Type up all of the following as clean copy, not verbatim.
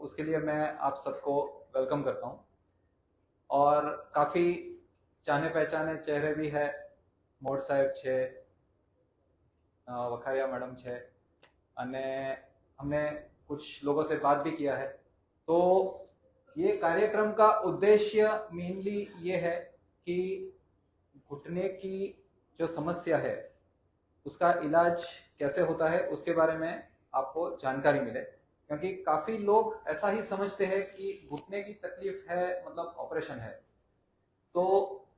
उसके लिए मैं आप सबको वेलकम करता हूँ। और काफ़ी जाने पहचाने चेहरे भी है, मोड़ साहेब छे, वखारिया मैडम छे, અને हमने कुछ लोगों से बात भी किया है। तो ये कार्यक्रम का उद्देश्य मेनली ये है कि घुटने की जो समस्या है उसका इलाज कैसे होता है उसके बारे में आपको जानकारी मिले, क्योंकि काफी लोग ऐसा ही समझते हैं कि घुटने की तकलीफ है मतलब ऑपरेशन है। तो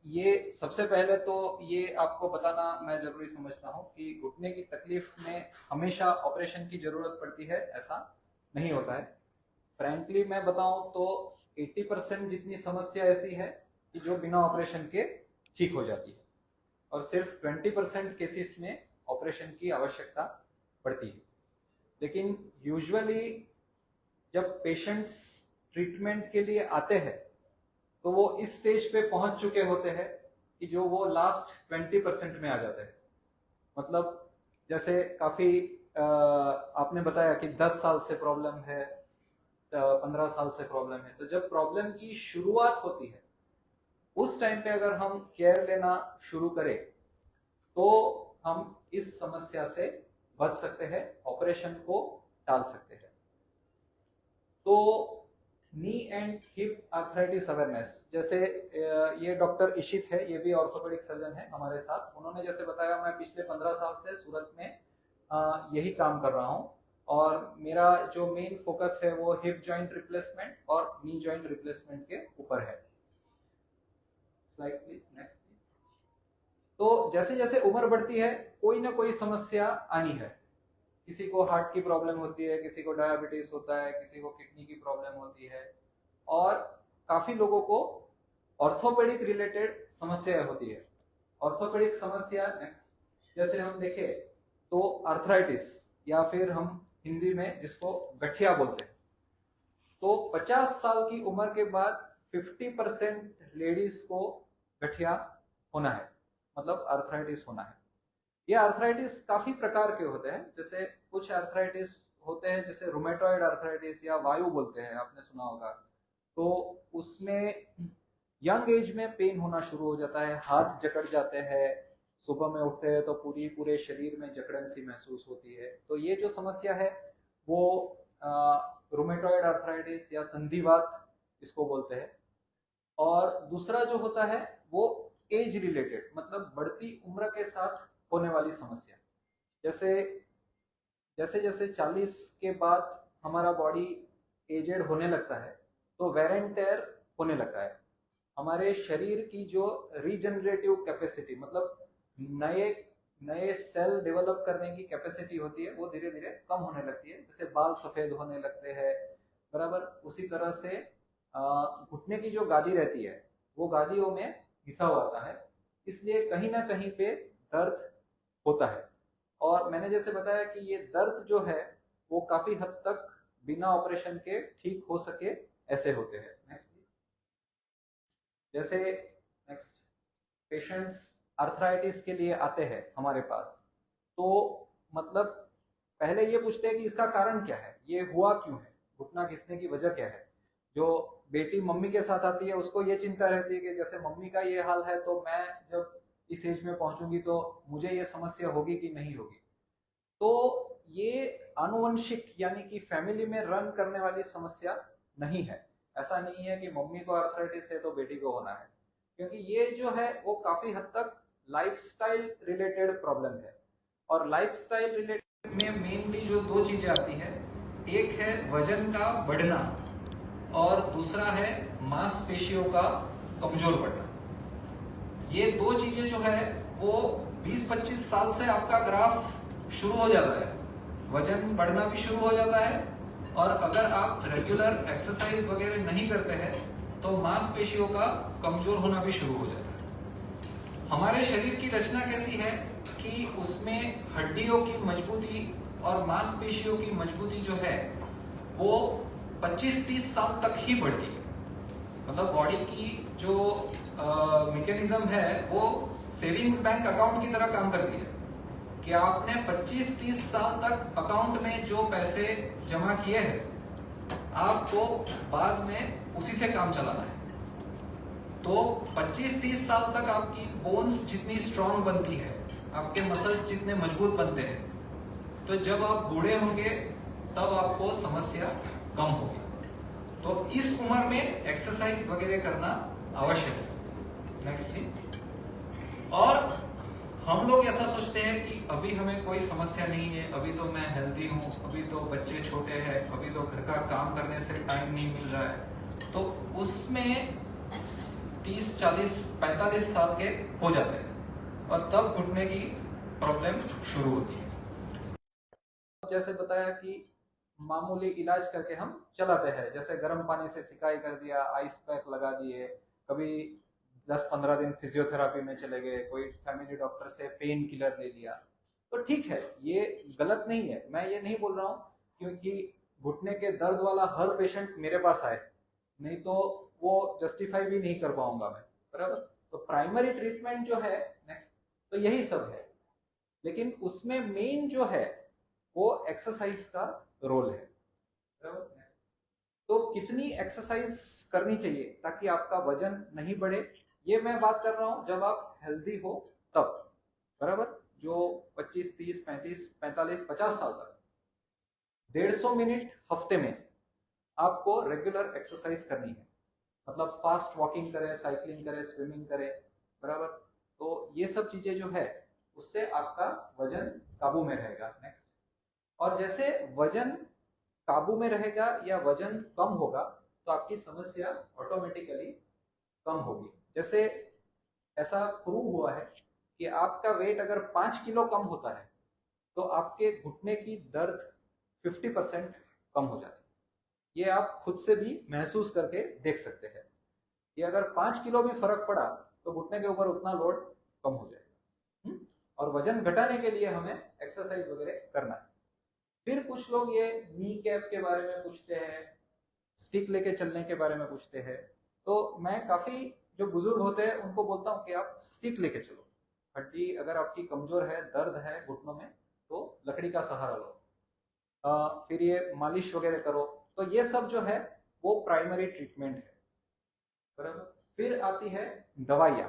ये सबसे पहले तो ये आपको बताना मैं जरूरी समझता हूँ कि घुटने की तकलीफ में हमेशा ऑपरेशन की जरूरत पड़ती है, ऐसा नहीं होता है। फ्रैंकली मैं बताऊं तो 80% जितनी समस्या ऐसी है कि जो बिना ऑपरेशन के ठीक हो जाती है, और सिर्फ 20% केसेस में ऑपरेशन की आवश्यकता पड़ती है। लेकिन यूजुअली जब पेशेंट्स ट्रीटमेंट के लिए आते हैं तो वो इस स्टेज पे पहुंच चुके होते हैं कि जो वो लास्ट 20% में आ जाते हैं। मतलब जैसे काफी आपने बताया कि 10 साल से प्रॉब्लम है, 15 साल से प्रॉब्लम है, तो जब प्रॉब्लम की शुरुआत होती है उस टाइम पे अगर हम केयर लेना शुरू करें तो हम इस समस्या से बच सकते हैं, ऑपरेशन को टाल सकते हैं। तो नी एंड हिप आर्थराइटिस अवेयरनेस, जैसे ये डॉक्टर इशित है, ये भी ऑर्थोपेडिक सर्जन है हमारे साथ। उन्होंने जैसे बताया, मैं पिछले 15 साल से सूरत में यही काम कर रहा हूँ, और मेरा जो मेन फोकस है वो हिप जॉइंट रिप्लेसमेंट और नी जॉइंट रिप्लेसमेंट के ऊपर है। Slide please, next please. तो जैसे जैसे उम्र बढ़ती है कोई ना कोई समस्या आनी है। किसी को हार्ट की प्रॉब्लम होती है, किसी को डायबिटीज होता है, किसी को किडनी की प्रॉब्लम होती है, और काफी लोगों को ऑर्थोपेडिक रिलेटेड समस्या होती है। ऑर्थोपेडिक समस्या नेक्स्ट, जैसे हम देखें तो आर्थराइटिस, या फिर हम हिंदी में जिसको गठिया बोलते हैं, तो 50 साल की उम्र के बाद 50% लेडीज को गठिया होना है, मतलब आर्थराइटिस होना है। ये आर्थराइटिस काफी प्रकार के होते हैं। जैसे कुछ आर्थराइटिस होते हैं जैसे रूमेटॉइड आर्थराइटिस या वायु बोलते हैं, आपने सुना होगा। तो उसमें यंग एज में पेन होना शुरू हो जाता है, हाथ जकड़ जाते हैं, सुबह में उठते हैं तो पूरे शरीर में जकड़न सी महसूस होती है। तो ये जो समस्या है वो रूमेटॉइड आर्थराइटिस या संधिवात इसको बोलते हैं। और दूसरा जो होता है वो एज रिलेटेड, मतलब बढ़ती उम्र के साथ होने वाली समस्या। जैसे जैसे 40 के बाद हमारा बॉडी एजेड होने लगता है तो वेर एंड टेयर होने लगता है। हमारे शरीर की जो रीजनरेटिव कैपेसिटी, मतलब नए सेल डेवलप करने की कैपेसिटी होती है, वो धीरे धीरे कम होने लगती है। जैसे बाल सफेद होने लगते हैं, बराबर उसी तरह से घुटने की जो गादी रहती है वो गादियों में घिसा हुआ आता है, इसलिए कहीं ना कहीं पे दर्द होता है। और मैंने जैसे बताया कि ये दर्द जो है वो काफी हद तक बिना ऑपरेशन के ठीक हो सके ऐसे होते हैं। Next please. जैसे नेक्स्ट, पेशेंट्स आर्थराइटिस के लिए आते हैं हमारे पास, तो मतलब पहले ये पूछते हैं कि इसका कारण क्या है, ये हुआ क्यों है, घुटना घिसने की वजह क्या है। जो बेटी मम्मी के साथ आती है उसको ये चिंता रहती है कि जैसे मम्मी का ये हाल है तो मैं जब इस एज में पहुंचूंगी तो मुझे ये समस्या होगी कि नहीं होगी। तो ये आनुवंशिक यानी कि फैमिली में रन करने वाली समस्या नहीं है। ऐसा नहीं है कि मम्मी को आर्थराइटिस है तो बेटी को होना है, क्योंकि ये जो है वो काफी हद तक लाइफस्टाइल रिलेटेड प्रॉब्लम है। और लाइफस्टाइल रिलेटेड में मेनली जो दो चीजें आती है, एक है वजन का बढ़ना और दूसरा है मांसपेशियों का कमजोर पड़ना। ये दो चीजें जो है वो 20-25 साल से आपका ग्राफ शुरू हो जाता है, वजन बढ़ना भी शुरू हो जाता है, और अगर आप रेगुलर एक्सरसाइज वगैरह नहीं करते हैं तो मांसपेशियों का कमजोर होना भी शुरू हो जाता है। हमारे शरीर की रचना कैसी है कि उसमें हड्डियों की मजबूती और मांसपेशियों की मजबूती जो है वो 25-30 साल तक ही बढ़ती है। मतलब बॉडी की जो मैकेनिज्म है वो सेविंग्स बैंक अकाउंट की तरह काम करती है कि आपने 25-30 साल तक अकाउंट में जो पैसे जमा किए हैं आपको बाद में उसी से काम चलाना है। तो 25-30 साल तक आपकी बोन्स जितनी स्ट्रांग बनती है, आपके मसल्स जितने मजबूत बनते हैं, तो जब आप बूढ़े होंगे तब आपको समस्या कम होगी। तो इस उम्र में एक्सरसाइज वगैरह करना आवश्यक है। Next please. और हम लोग ऐसा सोचते हैं कि अभी हमें कोई समस्या नहीं है, अभी तो मैं हेल्दी हूँ, अभी तो बच्चे छोटे हैं, अभी तो घर का काम करने से टाइम नहीं मिल रहा है। तो उसमें 30, 40, 45 साल के हो जाते हैं और तब घुटने की प्रॉब्लम शुरू होती है। जैसे बताया कि मामूली इलाज करके हम चलाते हैं, जैसे गर्म पानी से सिकाई कर दिया, आइस पैक लगा दिए, कभी 10-15 दिन फिजियोथेरापी में चले गए, कोई फैमिली डॉक्टर से पेन किलर ले लिया, तो ठीक है, ये गलत नहीं है। मैं ये नहीं बोल रहा हूँ क्योंकि घुटने के दर्द वाला हर पेशेंट मेरे पास आए, नहीं तो वो जस्टिफाई भी नहीं कर पाऊंगा मैं, बराबर। तो प्राइमरी ट्रीटमेंट जो है नेक्स्ट, तो यही सब है, लेकिन उसमें मेन जो है वो एक्सरसाइज का रोल है, बराबर। तो कितनी एक्सरसाइज करनी चाहिए ताकि आपका वजन नहीं बढ़े, ये मैं बात कर रहा हूं जब आप हेल्दी हो तब, बराबर। जो 25, 30, 35, 45, 50 साल तक 150 मिनट हफ्ते में आपको रेगुलर एक्सरसाइज करनी है, मतलब फास्ट वॉकिंग करें, साइकिलिंग करें, स्विमिंग करें, बराबर। तो ये सब चीजें जो है उससे आपका वजन काबू में रहेगा। नेक्स्ट। और जैसे वजन काबू में रहेगा या वजन कम होगा तो आपकी समस्या ऑटोमेटिकली कम होगी। जैसे ऐसा प्रूव हुआ है कि आपका वेट अगर 5 किलो कम होता है तो आपके घुटने की दर्द 50% कम हो जाती है। ये आप खुद से भी महसूस करके देख सकते हैं कि अगर 5 किलो भी फर्क पड़ा तो घुटने के ऊपर उतना लोड कम हो जाएगा। और वजन घटाने के लिए हमें एक्सरसाइज वगैरह करना है। फिर कुछ लोग ये नी कैप के बारे में पूछते हैं, स्टिक लेके चलने के बारे में पूछते हैं। तो मैं काफी जो बुजुर्ग होते हैं उनको बोलता हूँ कि आप स्टिक लेके चलो। हड्डी अगर आपकी कमजोर है, दर्द है घुटनों में, तो लकड़ी का सहारा लो। फिर ये मालिश वगैरह करो। तो ये सब जो है वो प्राइमरी ट्रीटमेंट है, बराबर। फिर आती है दवाइयाँ।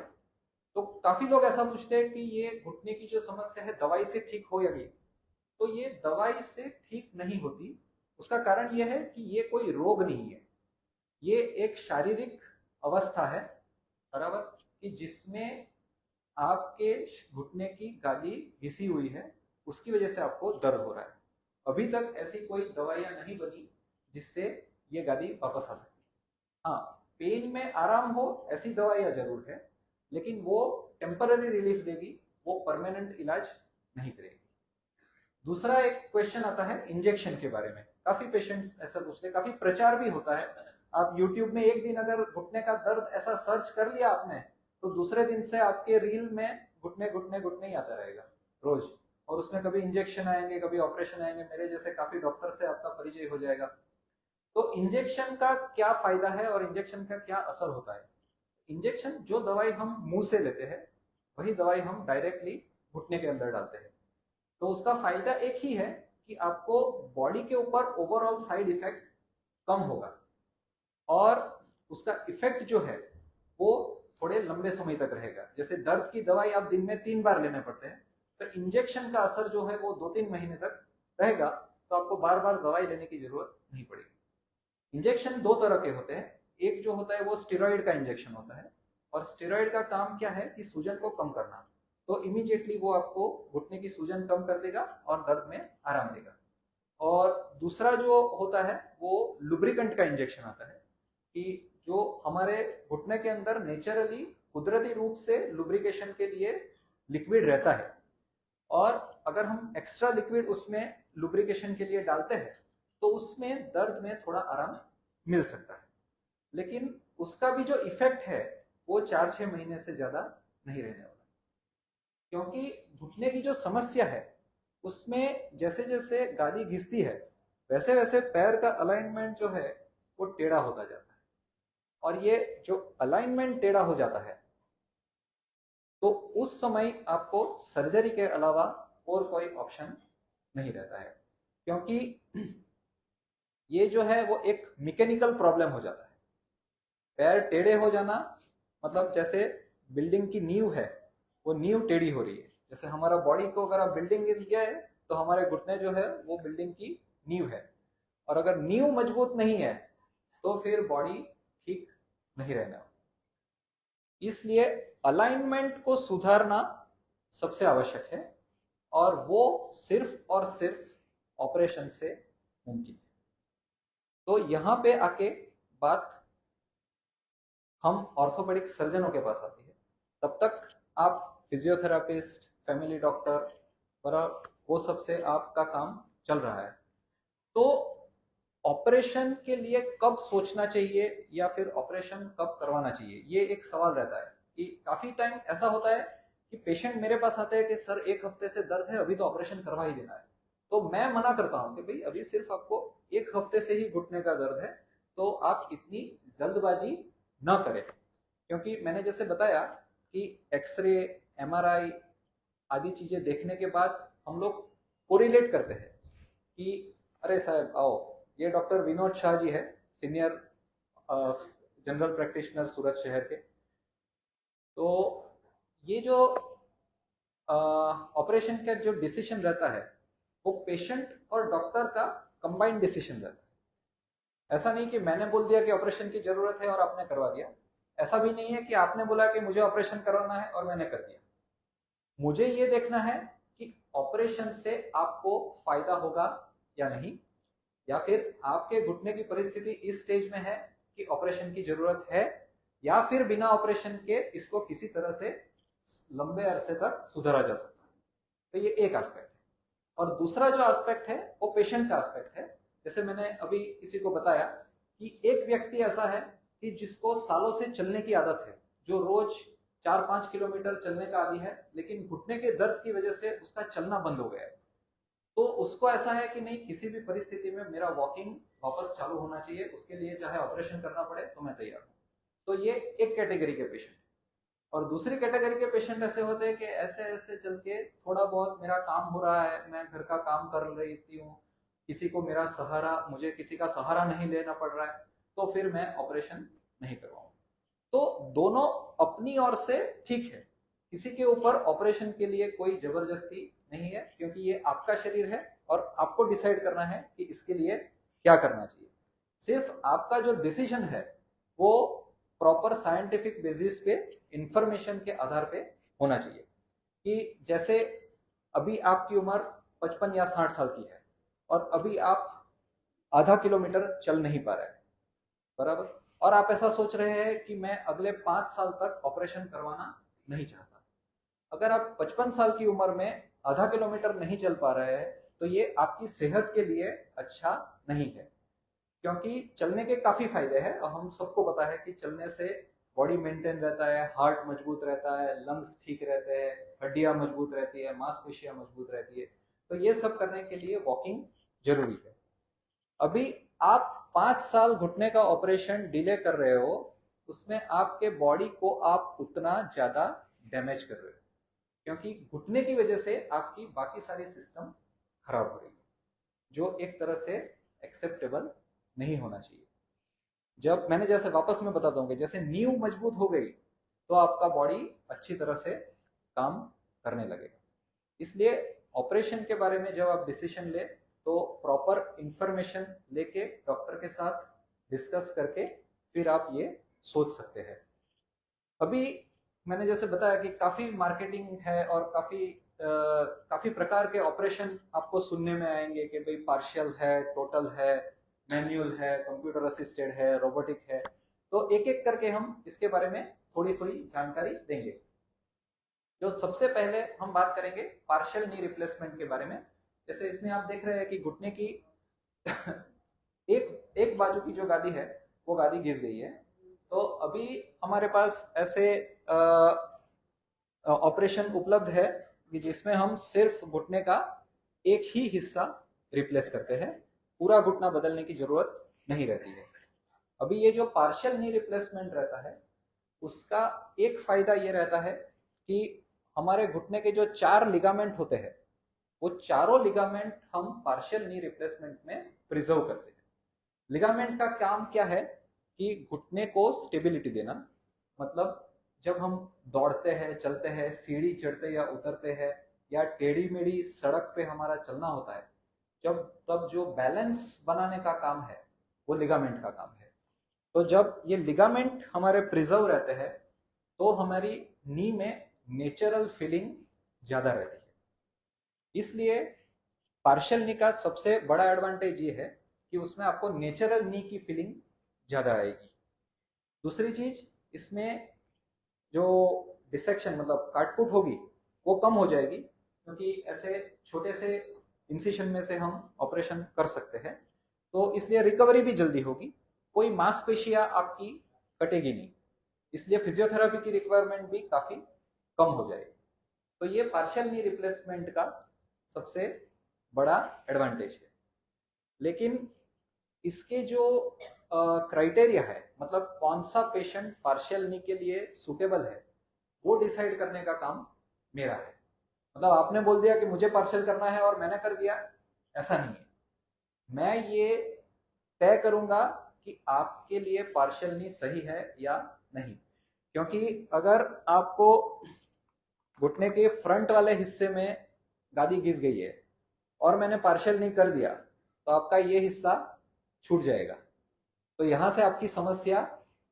तो काफी लोग ऐसा पूछते हैं कि ये घुटने की जो समस्या है दवाई से ठीक हो या नहीं। तो ये दवाई से ठीक नहीं होती। उसका कारण ये है कि ये कोई रोग नहीं है, ये एक शारीरिक अवस्था है, बराबर, कि जिसमें आपके घुटने की गादी घिसी हुई है, उसकी वजह से आपको दर्द हो रहा है। अभी तक ऐसी कोई दवाइयां नहीं बनी जिससे ये गादी वापस आ सकती। हाँ, पेन में आराम हो ऐसी दवाइयां जरूर है, लेकिन वो टेम्पररी रिलीफ देगी, वो परमानेंट इलाज नहीं करेगी। दूसरा एक क्वेश्चन आता है इंजेक्शन के बारे में। काफी पेशेंट्स ऐसा पूछते हैं, काफी प्रचार भी होता है। आप YouTube में एक दिन अगर घुटने का दर्द ऐसा सर्च कर लिया आपने, तो दूसरे दिन से आपके रील में घुटने घुटने घुटने ही आता रहेगा रोज। और उसमें कभी इंजेक्शन आएंगे, कभी ऑपरेशन आएंगे, मेरे जैसे काफी डॉक्टर से आपका परिचय हो जाएगा। तो इंजेक्शन का क्या फायदा है और इंजेक्शन का क्या असर होता है? इंजेक्शन, जो दवाई हम मुंह से लेते हैं वही दवाई हम डायरेक्टली घुटने के अंदर डालते हैं। तो उसका फायदा एक ही है कि आपको बॉडी के ऊपर ओवरऑल साइड इफेक्ट कम होगा, और उसका इफेक्ट जो है वो थोड़े लंबे समय तक रहेगा। जैसे दर्द की दवाई आप दिन में 3 बार लेने पड़ते हैं, तो इंजेक्शन का असर जो है वो 2-3 महीने तक रहेगा, तो आपको बार बार दवाई लेने की जरूरत नहीं पड़ेगी। इंजेक्शन 2 तरह के होते हैं। एक जो होता है वो स्टेरॉइड का इंजेक्शन होता है, और स्टेरॉइड का काम क्या है कि सूजन को कम करना। तो इमीडिएटली वो आपको घुटने की सूजन कम कर देगा और दर्द में आराम देगा। और दूसरा जो होता है वो लुब्रिकेंट का इंजेक्शन आता है, कि जो हमारे घुटने के अंदर नेचुरली कुदरती रूप से लुब्रिकेशन के लिए लिक्विड रहता है, और अगर हम एक्स्ट्रा लिक्विड उसमें लुब्रिकेशन के लिए डालते हैं तो उसमें दर्द में थोड़ा आराम मिल सकता है। लेकिन उसका भी जो इफेक्ट है वो 4-6 महीने से ज्यादा नहीं रहने वाला, क्योंकि घुटने की जो समस्या है उसमें जैसे जैसे गादी घिसती है वैसे वैसे पैर का अलाइनमेंट जो है वो टेढ़ा होता जाता है। और ये जो अलाइनमेंट टेढ़ा हो जाता है तो उस समय आपको सर्जरी के अलावा और कोई ऑप्शन नहीं रहता है, क्योंकि ये जो है वो एक मैकेनिकल प्रॉब्लम हो जाता है। पैर टेढ़े हो जाना मतलब जैसे बिल्डिंग की नींव है, वो नींव टेढ़ी हो रही है। जैसे हमारा बॉडी को अगर आप बिल्डिंग गिर गया है तो हमारे घुटने जो है वो बिल्डिंग की नींव है, और अगर नींव मजबूत नहीं है तो फिर बॉडी ठीक नहीं रहना। इसलिए अलाइनमेंट को सुधारना सबसे आवश्यक है, और वो सिर्फ और सिर्फ ऑपरेशन से मुमकिन है। तो यहां पे आके बात हम ऑर्थोपेडिक सर्जनों के पास आती है। तब तक आप फिजियोथेरापिस्ट, फैमिली डॉक्टर और वो सब से आपका काम चल रहा है। तो ऑपरेशन के लिए कब सोचना चाहिए या फिर ऑपरेशन कब करवाना चाहिए, ये एक सवाल रहता है। कि काफी टाइम ऐसा होता है कि पेशेंट मेरे पास आते हैं कि सर 1 हफ्ते से दर्द है, अभी तो ऑपरेशन करवा ही देना है। तो मैं मना करता हूं कि भाई अभी सिर्फ आपको 1 हफ्ते से ही घुटने का दर्द है, तो आप इतनी जल्दबाजी ना करें। क्योंकि मैंने जैसे बताया कि एक्सरे, एमआरआई आदि चीजें देखने के बाद हम लोग कोरिलेट करते हैं कि अरे साहब आओ, ये डॉक्टर विनोद शाह जी है, सीनियर जनरल प्रैक्टिशनर सूरत शहर के। तो ये जो ऑपरेशन का जो डिसीजन रहता है वो पेशेंट और डॉक्टर का कंबाइंड डिसीजन रहता है। ऐसा नहीं कि मैंने बोल दिया कि ऑपरेशन की जरूरत है और आपने करवा दिया। ऐसा भी नहीं है कि आपने बोला कि मुझे ऑपरेशन करवाना है और मैंने कर दिया। मुझे ये देखना है कि ऑपरेशन से आपको फायदा होगा या नहीं, या फिर आपके घुटने की परिस्थिति इस स्टेज में है कि ऑपरेशन की जरूरत है, या फिर बिना ऑपरेशन के इसको किसी तरह से लंबे अरसे तक सुधारा जा सकता है। तो ये एक एस्पेक्ट है। और दूसरा जो एस्पेक्ट है वो पेशेंट का एस्पेक्ट है। जैसे मैंने अभी किसी को बताया कि एक व्यक्ति ऐसा है कि जिसको सालों से चलने की आदत है, जो रोज 4-5 किलोमीटर चलने का आदी है, लेकिन घुटने के दर्द की वजह से उसका चलना बंद हो गया है। तो उसको ऐसा है कि नहीं, किसी भी परिस्थिति में मेरा वॉकिंग वापस चालू होना चाहिए, उसके लिए चाहे ऑपरेशन करना पड़े तो मैं तैयार हूँ। तो ये एक कैटेगरी के पेशेंट। और दूसरी कैटेगरी के पेशेंट ऐसे होते हैं कि ऐसे ऐसे चल के थोड़ा बहुत मेरा काम हो रहा है, मैं घर का काम कर रही हूँ, किसी को मेरा सहारा, मुझे किसी का सहारा नहीं लेना पड़ रहा है, तो फिर मैं ऑपरेशन नहीं करवाऊंगा। तो दोनों अपनी ओर से ठीक है, किसी के ऊपर ऑपरेशन के लिए कोई जबरदस्ती नहीं है, क्योंकि ये आपका शरीर है और आपको डिसाइड करना है कि इसके लिए क्या करना चाहिए। सिर्फ आपका जो डिसीजन है वो प्रॉपर साइंटिफिक बेसिस पे, इंफॉर्मेशन के आधार पे होना चाहिए। कि जैसे अभी आपकी उम्र 55 या 60 साल की है और अभी आप आधा किलोमीटर चल नहीं पा रहे हैं, बराबर, और आप ऐसा सोच रहे हैं कि मैं अगले 5 साल तक ऑपरेशन करवाना नहीं चाहता। अगर आप 55 साल की उम्र में आधा किलोमीटर नहीं चल पा रहे हैं तो ये आपकी सेहत के लिए अच्छा नहीं है। क्योंकि चलने के काफी फायदे हैं और हम सबको पता है कि चलने से बॉडी मेंटेन रहता है, हार्ट मजबूत रहता है, लंग्स ठीक रहते हैं, हड्डियां मजबूत रहती है, मांसपेशियां मजबूत रहती है। तो ये सब करने के लिए वॉकिंग जरूरी है। अभी आप 5 साल घुटने का ऑपरेशन डिले कर रहे हो, उसमें आपके बॉडी को आप उतना ज्यादा डैमेज कर रहे हो, क्योंकि घुटने की वजह से आपकी बाकी सारी सिस्टम खराब हो रही है, जो एक तरह से एक्सेप्टेबल नहीं होना चाहिए। जब मैंने जैसे वापस में बताता हूँ कि जैसे नींव मजबूत हो गई तो आपका बॉडी अच्छी तरह से काम करने लगेगा। इसलिए ऑपरेशन के बारे में जब आप डिसीजन ले तो प्रॉपर इंफॉर्मेशन लेके डॉक्टर के साथ डिस्कस करके फिर आप ये सोच सकते हैं। अभी मैंने जैसे बताया कि काफी मार्केटिंग है और काफी प्रकार के ऑपरेशन आपको सुनने में आएंगे कि भाई पार्शियल है, टोटल है, मैनुअल है, कंप्यूटर असिस्टेड है, रोबोटिक है। तो एक एक करके हम इसके बारे में थोड़ी थोड़ी जानकारी देंगे। जो सबसे पहले हम बात करेंगे पार्शियल नी रिप्लेसमेंट के बारे में। जैसे इसमें आप देख रहे हैं कि घुटने की एक बाजू की जो गादी है वो गादी घिस गई है। तो अभी हमारे पास ऐसे ऑपरेशन उपलब्ध है कि जिसमें हम सिर्फ घुटने का एक ही हिस्सा रिप्लेस करते हैं, पूरा घुटना बदलने की जरूरत नहीं रहती है। अभी ये जो पार्शियल नी रिप्लेसमेंट रहता है उसका एक फायदा ये रहता है कि हमारे घुटने के जो 4 लिगामेंट होते हैं वो चारों लिगामेंट हम पार्शियल नी रिप्लेसमेंट में प्रिजर्व करते हैं। लिगामेंट का काम क्या है कि घुटने को स्टेबिलिटी देना। मतलब जब हम दौड़ते हैं, चलते हैं, सीढ़ी चढ़ते या उतरते हैं, या टेढ़ी मेढ़ी सड़क पे हमारा चलना होता है, जब तब जो बैलेंस बनाने का काम है वो लिगामेंट का काम है। तो जब ये लिगामेंट हमारे प्रिजर्व रहते हैं तो हमारी नी में नेचुरल फीलिंग ज्यादा रहती है। इसलिए पार्शियल नी का सबसे बड़ा एडवांटेज ये है कि उसमें आपको नेचुरल नी की फीलिंग ज्यादा आएगी। दूसरी चीज, इसमें जो डिसेक्शन मतलब काटकुट होगी वो कम हो जाएगी, क्योंकि ऐसे छोटे से इंसिशन में से हम ऑपरेशन कर सकते हैं, तो इसलिए रिकवरी भी जल्दी होगी, कोई मांसपेशियां आपकी कटेगी नहीं, इसलिए फिजियोथेरेपी की रिक्वायरमेंट भी काफी कम हो जाएगी। तो ये पार्शियल नी रिप्लेसमेंट का सबसे बड़ा एडवांटेज है। लेकिन इसके जो क्राइटेरिया है, मतलब कौन सा पेशेंट पार्शियल नी के लिए सुटेबल है, वो डिसाइड करने का काम मेरा है। मतलब आपने बोल दिया कि मुझे पार्शियल करना है और मैंने कर दिया, ऐसा नहीं है। मैं ये तय करूंगा कि आपके लिए पार्शियल नी सही है या नहीं। क्योंकि अगर आपको घुटने के फ्रंट वाले हिस्से में गादी घिस गई है और मैंने पार्शियल नी कर दिया, तो आपका ये हिस्सा छूट जाएगा, तो यहां से आपकी समस्या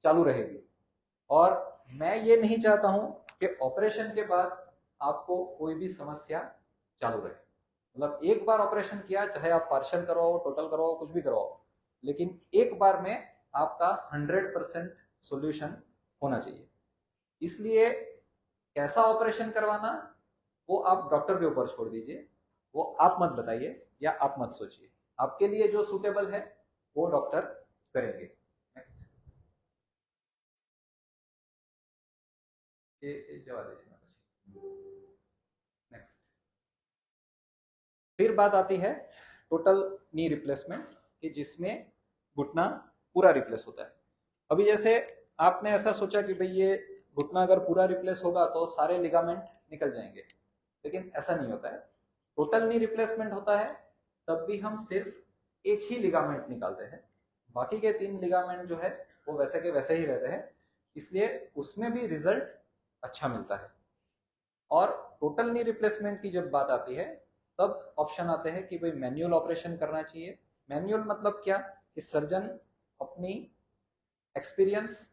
चालू रहेगी। और मैं ये नहीं चाहता हूं कि ऑपरेशन के बाद आपको कोई भी समस्या चालू रहे। मतलब एक बार ऑपरेशन किया, चाहे आप पार्शियल करवाओ, टोटल करवाओ, कुछ भी करवाओ, लेकिन एक बार में आपका 100% सॉल्यूशन होना चाहिए। इसलिए कैसा ऑपरेशन करवाना वो आप डॉक्टर के ऊपर छोड़ दीजिए, वो आप मत बताइए या आप मत सोचिए। आपके लिए जो सूटेबल है वो डॉक्टर करेंगे। नेक्स्ट, ये जवाब दीजिए। नेक्स्ट, फिर बात आती है टोटल नी रिप्लेसमेंट कि जिसमें घुटना पूरा रिप्लेस होता है। अभी जैसे आपने ऐसा सोचा कि भाई ये घुटना अगर पूरा रिप्लेस होगा तो सारे लिगामेंट निकल जाएंगे, लेकिन ऐसा नहीं होता है। टोटल नी रिप्लेसमेंट होता है तब भी हम सिर्फ एक ही लिगामेंट निकालते हैं, बाकी के 3 लिगामेंट जो है वो वैसे के वैसे ही रहते हैं, इसलिए उसमें भी रिजल्ट अच्छा मिलता है। और टोटल नी रिप्लेसमेंट की जब बात आती है तब ऑप्शन आते हैं कि भाई मैन्युअल ऑपरेशन करना चाहिए। मैन्युअल मतलब क्या कि सर्जन अपनी एक्सपीरियंस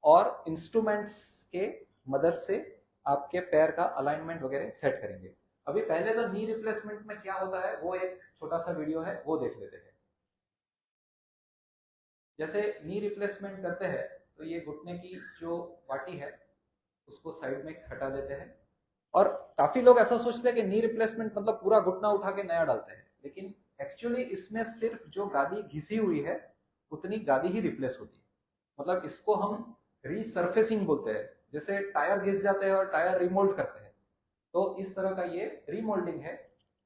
और इंस्ट्रूमेंट्स के मदद से आपके पैर का अलाइनमेंट वगैरह सेट करेंगे। अभी पहले तो नी रिप्लेसमेंट में क्या होता है वो एक छोटा सा वीडियो है, वो देख लेते हैं। जैसे नी रिप्लेसमेंट करते हैं तो ये घुटने की जो वाटी है उसको साइड में हटा देते हैं, और काफी लोग ऐसा सोचते हैं कि नी रिप्लेसमेंट मतलब पूरा घुटना उठा के नया डालते हैं, लेकिन एक्चुअली इसमें सिर्फ जो गादी घिसी हुई है उतनी गादी ही रिप्लेस होती है। मतलब इसको हम रीसर्फेसिंग बोलते हैं। जैसे टायर घिस जाते हैं और टायर रिमोल्ड करते हैं, तो इस तरह का ये रिमोल्डिंग है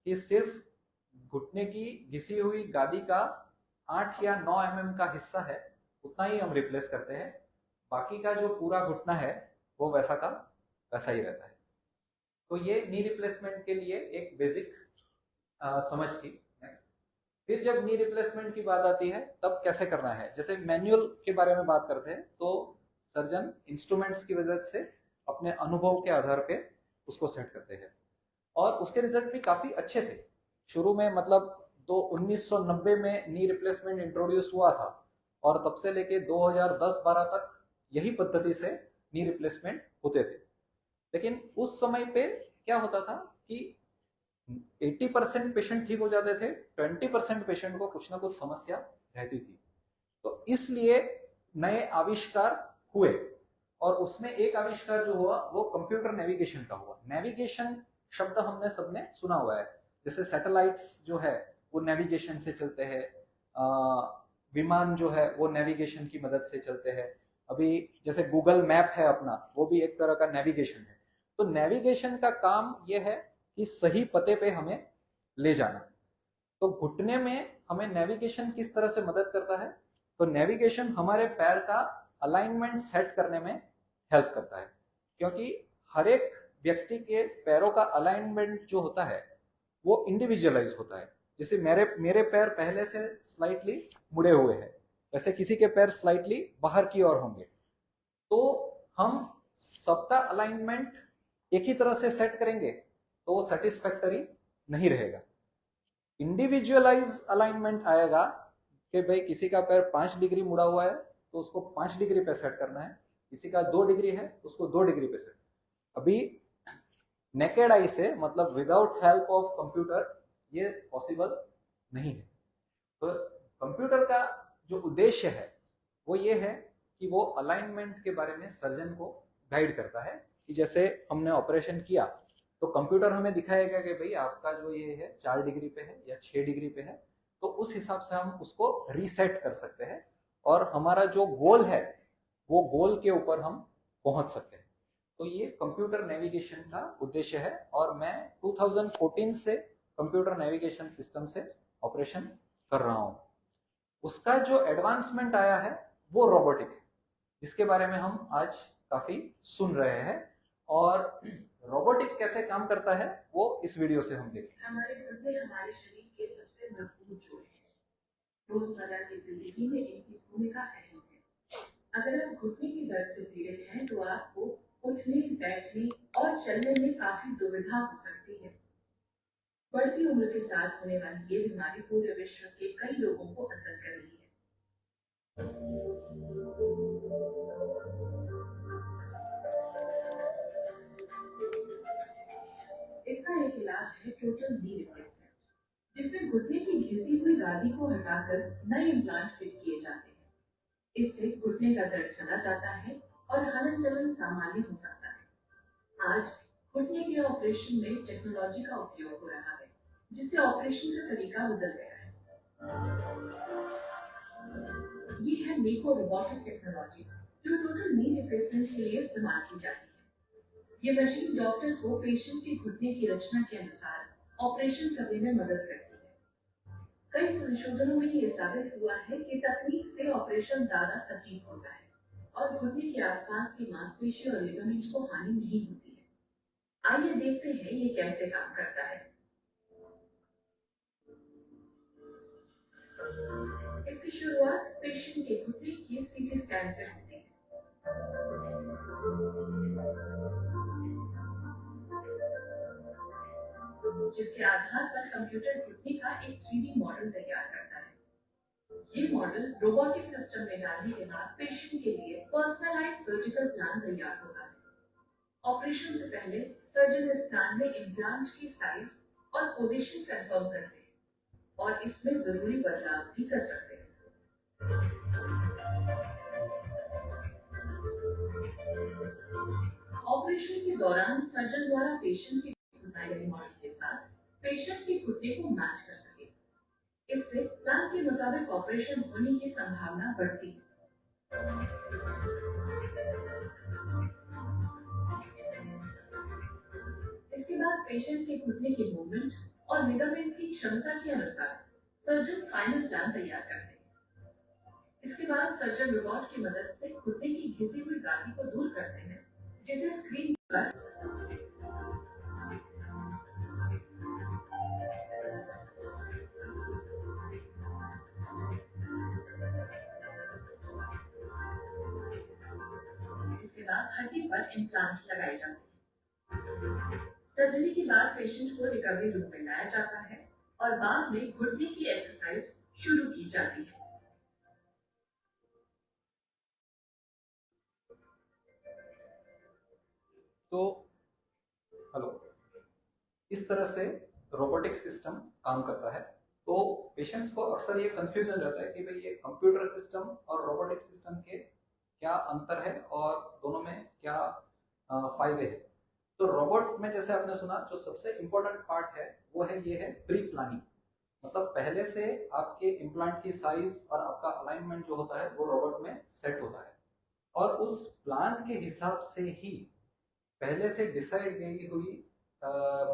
कि सिर्फ घुटने की घिसी हुई गादी का 8 या 9 mm का हिस्सा है, उतना ही हम रिप्लेस करते हैं। बाकी का जो पूरा घुटना है वो वैसा का वैसा ही रहता है। तो ये नी रिप्लेसमेंट के लिए एक बेसिक समझ थी। नेक्स्ट, फिर जब नी रिप्लेसमेंट की बात आती है तब कैसे करना है। जैसे मैनुअल के बारे में बात करते हैं तो सर्जन इंस्ट्रूमेंट्स की वजह से अपने अनुभव के आधार पे उसको सेट करते हैं, और उसके रिजल्ट भी काफी अच्छे थे शुरू में। मतलब 1990 में नी रिप्लेसमेंट इंट्रोड्यूस हुआ था, और तब से लेके 2010-12 तक यही पद्धति से नी रिप्लेसमेंट होते थे। लेकिन उस समय पे क्या होता था कि 80% पेशेंट ठीक हो जाते थे, 20% पेशेंट को कुछ ना कुछ समस्या रहती थी। तो इसलिए नए आविष्कार हुए, और उसमें एक आविष्कार जो हुआ वो कंप्यूटर नेविगेशन का हुआ। नेविगेशन शब्द हमने सबने सुना हुआ है, जैसे सैटेलाइट्स जो है वो नेविगेशन से चलते हैं, विमान जो है वो नेविगेशन की मदद से चलते हैं। अभी जैसे गूगल मैप है अपना, वो भी एक तरह का नेविगेशन है। तो नेविगेशन का काम ये है कि सही पते पे हमें ले जाना। तो घुटने में हमें नेविगेशन किस तरह से मदद करता है, तो नेविगेशन हमारे पैर का अलाइनमेंट सेट करने में हेल्प करता है, क्योंकि हर एक व्यक्ति के पैरों का अलाइनमेंट जो होता है वो इंडिविजुअलाइज होता है। जैसे मेरे पैर पहले से स्लाइटली मुड़े हुए हैं, वैसे किसी के पैर स्लाइटली बाहर की ओर होंगे। तो हम सबका अलाइनमेंट एक ही तरह से सेट करेंगे तो वो सेटिस्फैक्टरी नहीं रहेगा। इंडिविजुअलाइज अलाइनमेंट आएगा कि भाई किसी का पैर 5 डिग्री मुड़ा हुआ है तो उसको 5 डिग्री पे सेट करना है, किसी का 2 डिग्री है तो उसको 2 डिग्री पे सेट। अभी नेकेड आई से, मतलब विदाउट हेल्प ऑफ कंप्यूटर, ये पॉसिबल नहीं है। तो कंप्यूटर का जो उद्देश्य है वो ये है कि वो अलाइनमेंट के बारे में सर्जन को गाइड करता है कि जैसे हमने ऑपरेशन किया तो कंप्यूटर हमें दिखाएगा कि भाई आपका जो ये है 4 डिग्री पे है या 6 डिग्री पे है, तो उस हिसाब से हम उसको रीसेट कर सकते हैं और हमारा जो गोल है वो गोल के ऊपर हम पहुंच सकते हैं। तो ये कंप्यूटर नेविगेशन का उद्देश्य है और मैं 2014 से कंप्यूटर नेविगेशन सिस्टम से ऑपरेशन कर रहा हूं। उसका जो एडवांसमेंट आया है वो रोबोटिक है, जिसके बारे में हम आज काफी सुन रहे हैं। और रोबोटिक कैसे काम करता है वो इस वीडियो से हम देखेंगे। हमारे घुटने हमारे शरीर के सबसे मजबूत जोड़ है। रोजमर्रा की जिंदगी में इनकी भूमिका अहम है। अगर आप घुटने की दर्द से पीड़ित हैं तो आपको उठने, बैठने और चलने में काफी दुविधा हो सकती है। बढ़ती उम्र के साथ होने वाली ये बीमारी पूरे विश्व के कई लोगों को असर कर रही है। इसका एक इलाज है टोटल नी रिप्लेसमेंट, जिसमें घुटने की घिसी हुई गादी को हटाकर नए इम्प्लांट फिट किए जाते हैं। इससे घुटने का दर्द चला जाता है और हलन चलन सामान्य हो सकता है। आज घुटने के ऑपरेशन में टेक्नोलॉजी का उपयोग हो रहा है, जिससे ऑपरेशन का तरीका बदल गया है। ये है मेको रोबोटिक टेक्नोलॉजी, जो टोटल नी रिप्लेसमेंट के लिए इस्तेमाल की जाती है। ये मशीन डॉक्टर को पेशेंट के घुटने की रचना के अनुसार ऑपरेशन करने में मदद करती है। कई संशोधनों में ये साबित हुआ है कि तकनीक से ऑपरेशन ज्यादा सटीक होता है और घुटने के आसपास की मांसपेशी और लिगामेंट को हानि नहीं होती है। आइए देखते हैं ये कैसे काम करता है। इसकी शुरुआत पेशेंट के घुटने की सीटी स्कैन से होती है। जिसके आधार पर कंप्यूटर घुटने का एक 3D मॉडल तैयार करता है। ये मॉडल रोबोटिक सिस्टम में डालने के बाद पेशेंट के लिए पर्सनलाइज्ड सर्जिकल प्लान तैयार होता है। ऑपरेशन से पहले सर्जन इस प्लान में इम्प्लांट की साइज और पोजीशन कंफर्म करते हैं और इसमें जरूरी बदलाव भी कर सकते हैं। ऑपरेशन के दौरान सर्जन द्वारा पेशेंट के मॉडल के साथ पेशेंट के घुटने को मैच कर सके। इससे प्लान के मुताबिक ऑपरेशन होने की संभावना बढ़ती है। इसके बाद पेशेंट के घुटने के मूवमेंट और लिगामेंट की क्षमता के अनुसार सर्जन फाइनल प्लान तैयार करते हैं। इसके बाद सर्जन रोबोट की मदद से घुटने की घिसी हुई गादी को दूर करते हैं, जिसे स्क्रीन पर हड्डी पर इम्प्लांट लगाए जाते हैं। सर्जरी के बाद पेशेंट को रिकवरी रूम में लाया जाता है और बाद में घुटने की एक्सरसाइज शुरू की जाती है। तो हेलो, इस तरह से रोबोटिक सिस्टम काम करता है। तो पेशेंट्स को अक्सर ये कंफ्यूजन रहता है कि भाई ये कंप्यूटर सिस्टम और रोबोटिक सिस्टम के क्या अंतर है और दोनों में क्या फायदे हैं। तो रोबोट में जैसे आपने सुना, जो सबसे इंपॉर्टेंट पार्ट है वो है ये है प्री प्लानिंग। मतलब पहले से आपके इम्प्लांट की साइज और आपका अलाइनमेंट जो होता है वो रोबोट में सेट होता है और उस प्लान के हिसाब से ही पहले से डिसाइड की हुई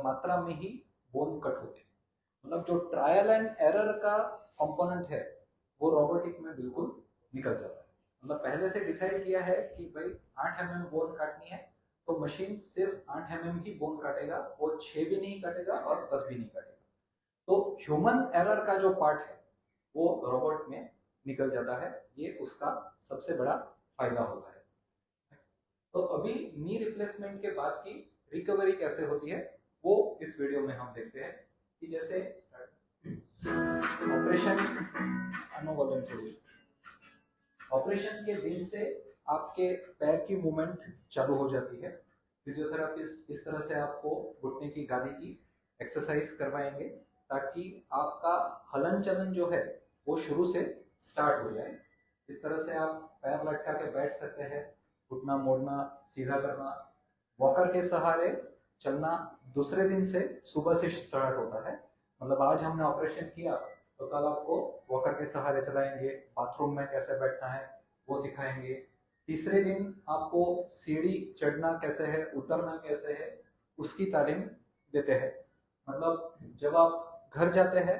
मात्रा में ही बोन कट होती है। मतलब जो ट्रायल एंड एरर का कंपोनेंट है वो रोबोटिक में बिल्कुल निकल जाता है। मतलब पहले से डिसाइड किया है कि भाई 8 mm बोन काटनी है तो मशीन सिर्फ 8 mm ही बोन काटेगा, वो 6 भी नहीं काटेगा और 10 भी नहीं काटेगा। तो ह्यूमन एरर का जो पार्ट है वो रोबोट में निकल जाता है, ये उसका सबसे बड़ा फायदा होता है। तो अभी नी रिप्लेसमेंट के बाद की रिकवरी कैसे होती है वो इस वीडियो में हम देखते हैं कि जैसे ऑपरेशन के दिन से आपके पैर की मूवमेंट चालू हो जाती है। फिजियोथेरापिस्ट इस तरह से आपको घुटने की गादी की एक्सरसाइज करवाएंगे ताकि आपका हलन चलन जो है वो शुरू से स्टार्ट हो जाए। इस तरह से आप पैर लटका के बैठ सकते हैं, घुटना मोड़ना, सीधा करना। वॉकर के सहारे चलना दूसरे दिन से सुबह से स्टार्ट होता है। मतलब आज हमने ऑपरेशन किया तो कल आपको वॉकर के सहारे चलाएंगे, बाथरूम में कैसे बैठना है वो सिखाएंगे। तीसरे दिन आपको सीढ़ी चढ़ना कैसे है, उतरना कैसे है, उसकी तालीम देते हैं। मतलब जब आप घर जाते हैं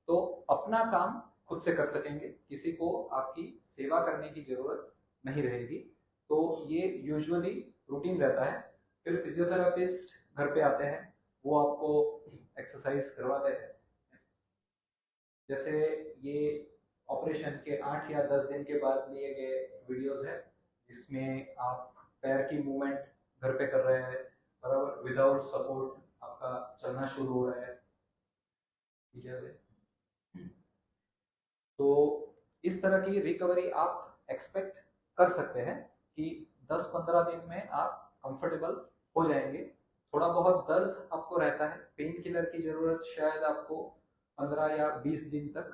तो अपना काम खुद से कर सकेंगे, किसी को आपकी सेवा करने की जरूरत नहीं रहेगी। तो ये यूजुअली रूटीन रहता है। फिर फिजियोथेरापिस्ट घर पे आते हैं, वो आपको एक्सरसाइज करवाते हैं। जैसे ये ऑपरेशन के 8 या 10 दिन के बाद लिए गए वीडियोस है जिसमें आप पैर की मूवमेंट घर पे कर रहे हैं, बराबर विदाउट सपोर्ट आपका चलना शुरू हो रहा है। ठीक है, तो इस तरह की रिकवरी आप एक्सपेक्ट कर सकते हैं कि 10-15 दिन में आप कंफर्टेबल हो जाएंगे। थोड़ा बहुत दर्द आपको रहता है, पेन किलर की जरूरत शायद आपको 15 या 20 दिन तक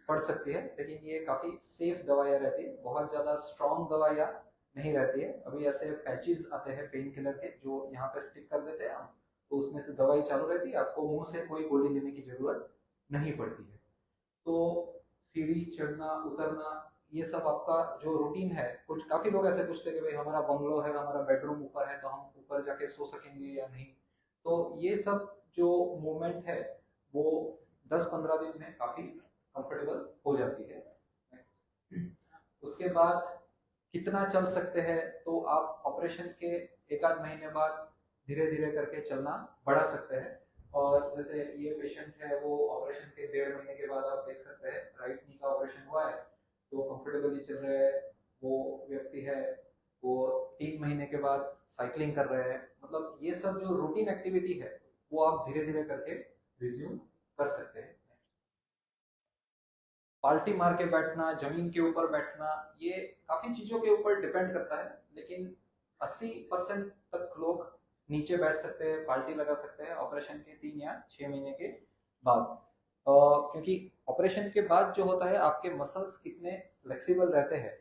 पड़ सकती है, लेकिन ये काफी सेफ दवाइयाँ रहती है, बहुत ज्यादा स्ट्रॉन्ग दवाइयाँ नहीं रहती है। अभी ऐसे पैचेस आते हैं पेन किलर के जो यहाँ पे स्टिक कर देते हैं हम, तो उसमें से दवाई चालू रहती है, आपको मुंह से कोई गोली लेने की जरूरत नहीं पड़ती है। तो सीढ़ी चढ़ना उतरना ये सब आपका जो रूटीन है, कुछ काफी लोग ऐसे पूछते हैं कि भाई हमारा बंगलो है, हमारा बेडरूम ऊपर है, तो हम ऊपर जाके सो सकेंगे या नहीं। तो ये सब जो मूवमेंट है वो 10-15 दिन में काफी कंफर्टेबल हो जाती है। उसके बाद कितना चल सकते हैं, तो आप ऑपरेशन के 1-8 महीने बाद धीरे धीरे करके चलना बढ़ा सकते हैं। और जैसे ये पेशेंट है वो ऑपरेशन के 1.5 महीने के बाद आप देख सकते हैं राइट नी का ऑपरेशन हुआ है तो कंफर्टेबली चल रहे हैं। वो व्यक्ति है वो 3 महीने के बाद साइकिलिंग कर रहे हैं। मतलब ये सब जो रूटीन एक्टिविटी है वो आप धीरे धीरे करके रिज्यूम कर सकते हैं। पाल्टी मार के बैठना, जमीन के ऊपर बैठना, ये काफी चीजों के ऊपर डिपेंड करता है, लेकिन 80% तक लोग नीचे बैठ सकते हैं, पाल्टी लगा सकते हैं ऑपरेशन के 3 या 6 महीने के बाद। क्योंकि ऑपरेशन के बाद जो होता है आपके मसल्स कितने फ्लेक्सिबल रहते हैं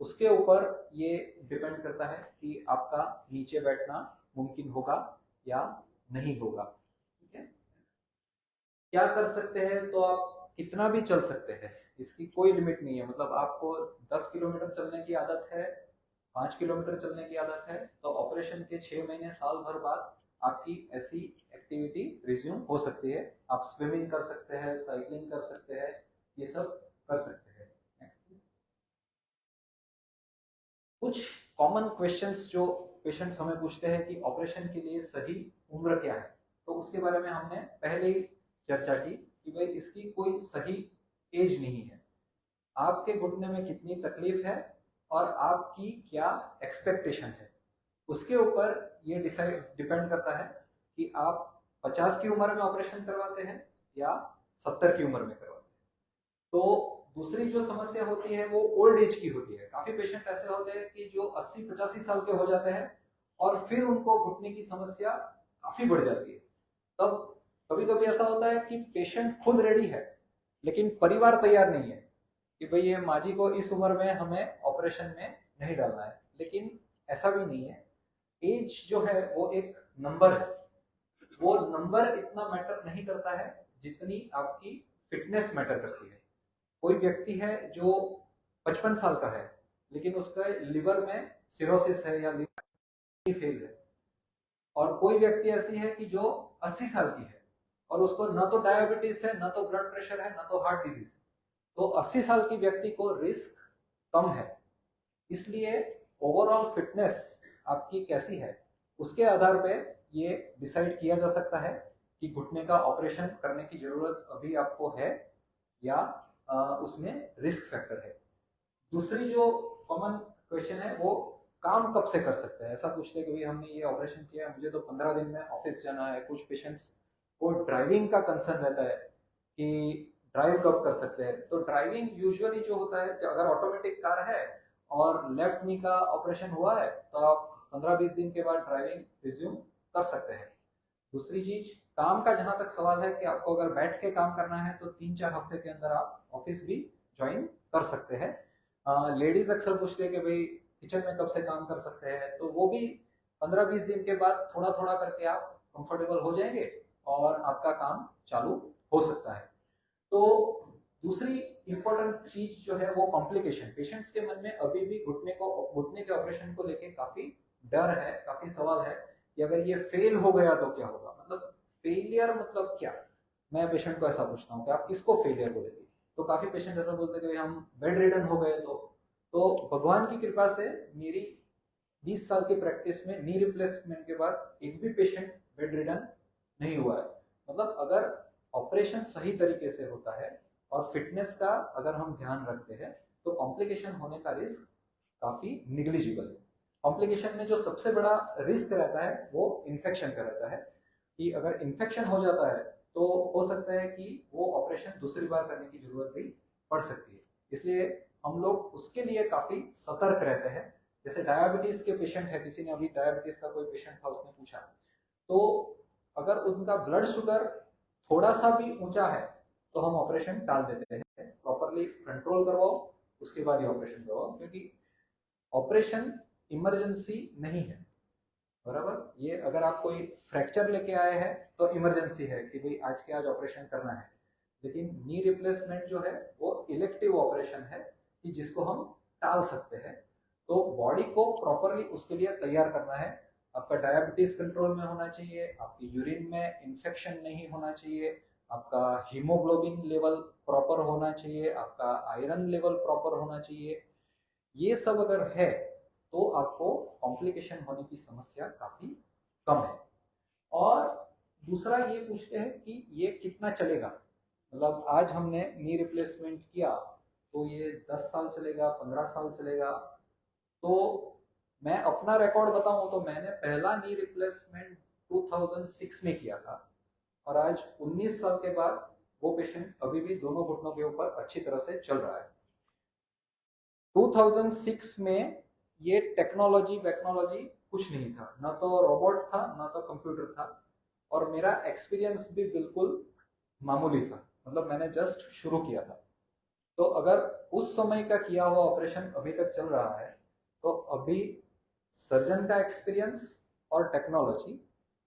उसके ऊपर ये डिपेंड करता है कि आपका नीचे बैठना मुमकिन होगा या नहीं होगा। ठीक है, क्या कर सकते हैं, तो आप कितना भी चल सकते हैं, इसकी कोई लिमिट नहीं है। मतलब आपको 10 किलोमीटर चलने की आदत है, 5 किलोमीटर चलने की आदत है, तो ऑपरेशन के 6 महीने साल भर बाद आपकी ऐसी एक्टिविटी रिज्यूम हो सकती है। आप स्विमिंग कर सकते हैं, साइकिलिंग कर सकते हैं, ये सब कर सकते हैं। कुछ कॉमन क्वेश्चंस जो पेशेंट्स हमें पूछते हैं कि ऑपरेशन के लिए सही उम्र क्या है, तो उसके बारे में हमने पहले ही चर्चा की कि भाई इसकी कोई सही एज नहीं है। आपके घुटने में कितनी तकलीफ है और आपकी क्या एक्सपेक्टेशन है उसके ऊपर ये डिपेंड करता है कि आप 50 की उम्र में ऑपरेशन करवाते हैं या 70 की उम्र में करवाते हैं। तो दूसरी जो समस्या होती है वो ओल्ड एज की होती है। काफी पेशेंट ऐसे होते हैं कि जो 80-85 साल के हो जाते हैं और फिर उनको घुटने की समस्या काफी बढ़ जाती है। तब कभी कभी ऐसा होता है कि पेशेंट खुद रेडी है लेकिन परिवार तैयार नहीं है कि भाई ये माँ जी को इस उम्र में हमें ऑपरेशन में नहीं डालना है। लेकिन ऐसा भी नहीं है, एज जो है वो एक नंबर है, वो नंबर इतना मैटर नहीं करता है जितनी आपकी फिटनेस मैटर करती है। कोई व्यक्ति है जो 55 साल का है लेकिन उसका लिवर में सिरोसिस है या लिवर फेल है, और कोई व्यक्ति ऐसी है कि जो 80 साल की है और उसको ना तो डायबिटीज है, ना तो ब्लड प्रेशर है, ना तो हार्ट डिजीज है। तो 80 साल की व्यक्ति को रिस्क कम है। इसलिए ओवरऑल फिटनेस आपकी कैसी है उसके आधार पे ये डिसाइड किया जा सकता है कि घुटने का ऑपरेशन करने की जरूरत अभी आपको है या उसमें रिस्क फैक्टर है। दूसरी जो कॉमन क्वेश्चन है वो काम कब से कर सकते हैं। ऐसा पूछते हैं कि भाई हमने ये ऑपरेशन किया, मुझे तो 15 दिन में ऑफिस जाना है। कुछ पेशेंट्स को ड्राइविंग का कंसर्न रहता है कि ड्राइव कब कर सकते हैं। तो ड्राइविंग यूजुअली जो होता है, अगर ऑटोमेटिक कार है और लेफ्ट नी का ऑपरेशन हुआ है तो आप 15-20 दिन के बाद ड्राइविंग रिज्यूम कर सकते हैं। दूसरी चीज, काम का जहां तक सवाल है कि आपको अगर बैठ के काम करना है तो 3-4 हफ्ते के अंदर आप ऑफिस भी ज्वाइन कर सकते हैं। लेडीज अक्सर पूछते हैं कि भाई किचन में कब से काम कर सकते हैं, तो वो भी 15-20 दिन के बाद थोड़ा थोड़ा करके आप कंफर्टेबल हो जाएंगे और आपका काम चालू हो सकता है। तो दूसरी इंपॉर्टेंट चीज जो है वो कॉम्प्लिकेशन। पेशेंट्स के मन में अभी भी घुटने के ऑपरेशन को लेके काफी डर है, काफी सवाल है कि अगर ये फेल हो गया तो क्या होगा। मतलब फेलियर मतलब क्या, मैं पेशेंट को ऐसा पूछता हूँ कि आप किसको फेलियर बोलेंगे। तो काफी पेशेंट ऐसा बोलते हैं कि हम बेड रिडन हो गए। तो भगवान की कृपा से मेरी 20 साल की प्रैक्टिस में नी रिप्लेसमेंट के बाद एक भी पेशेंट बेड रिडन नहीं हुआ है। मतलब अगर ऑपरेशन सही तरीके से होता है और फिटनेस का अगर हम ध्यान रखते हैं तो कॉम्प्लिकेशन होने का रिस्क काफी निग्लिजिबल है। कॉम्प्लिकेशन में जो सबसे बड़ा रिस्क रहता है वो इन्फेक्शन का रहता है कि अगर इन्फेक्शन हो जाता है तो हो सकता है कि वो ऑपरेशन दूसरी बार करने की जरूरत भी पड़ सकती है। इसलिए हम लोग उसके लिए काफी सतर्क रहते हैं। जैसे डायबिटीज के पेशेंट है, किसी ने अभी डायबिटीज का कोई पेशेंट था, उसने पूछा तो अगर उनका ब्लड शुगर थोड़ा सा भी ऊंचा है तो हम ऑपरेशन टाल देते हैं। प्रॉपरली कंट्रोल करवाओ, उसके बाद ही ऑपरेशन करवाओ, क्योंकि ऑपरेशन इमरजेंसी नहीं है। बराबर, ये अगर आप कोई फ्रैक्चर लेके आए हैं तो इमरजेंसी है कि भाई आज के आज ऑपरेशन करना है। लेकिन नी रिप्लेसमेंट जो है वो इलेक्टिव ऑपरेशन है कि जिसको हम टाल सकते हैं। तो बॉडी को प्रॉपरली उसके लिए तैयार करना है। आपका डायबिटीज कंट्रोल में होना चाहिए, आपकी यूरिन में इंफेक्शन नहीं होना चाहिए, आपका हीमोग्लोबिन लेवल प्रॉपर होना चाहिए, आपका आयरन लेवल प्रॉपर होना चाहिए। ये सब अगर है तो आपको कॉम्प्लिकेशन होने की समस्या काफी कम है। और दूसरा ये पूछते हैं कि ये कितना चलेगा। मतलब आज हमने नी रिप्लेसमेंट किया तो ये 10 साल चलेगा, 15 साल चलेगा। तो मैं अपना रिकॉर्ड बताऊं तो मैंने पहला नी रिप्लेसमेंट 2006 में किया था और आज 19 साल के बाद वो पेशेंट अभी भी दोनों घुटनों के ऊपर अच्छी तरह से चल रहा है। 2006 में ये टेक्नोलॉजी कुछ नहीं था, ना तो रोबोट था ना तो कंप्यूटर था, और मेरा एक्सपीरियंस भी बिल्कुल मामूली था। मतलब मैंने जस्ट शुरू किया था। तो अगर उस समय का किया हुआ ऑपरेशन अभी तक चल रहा है तो अभी सर्जन का एक्सपीरियंस और टेक्नोलॉजी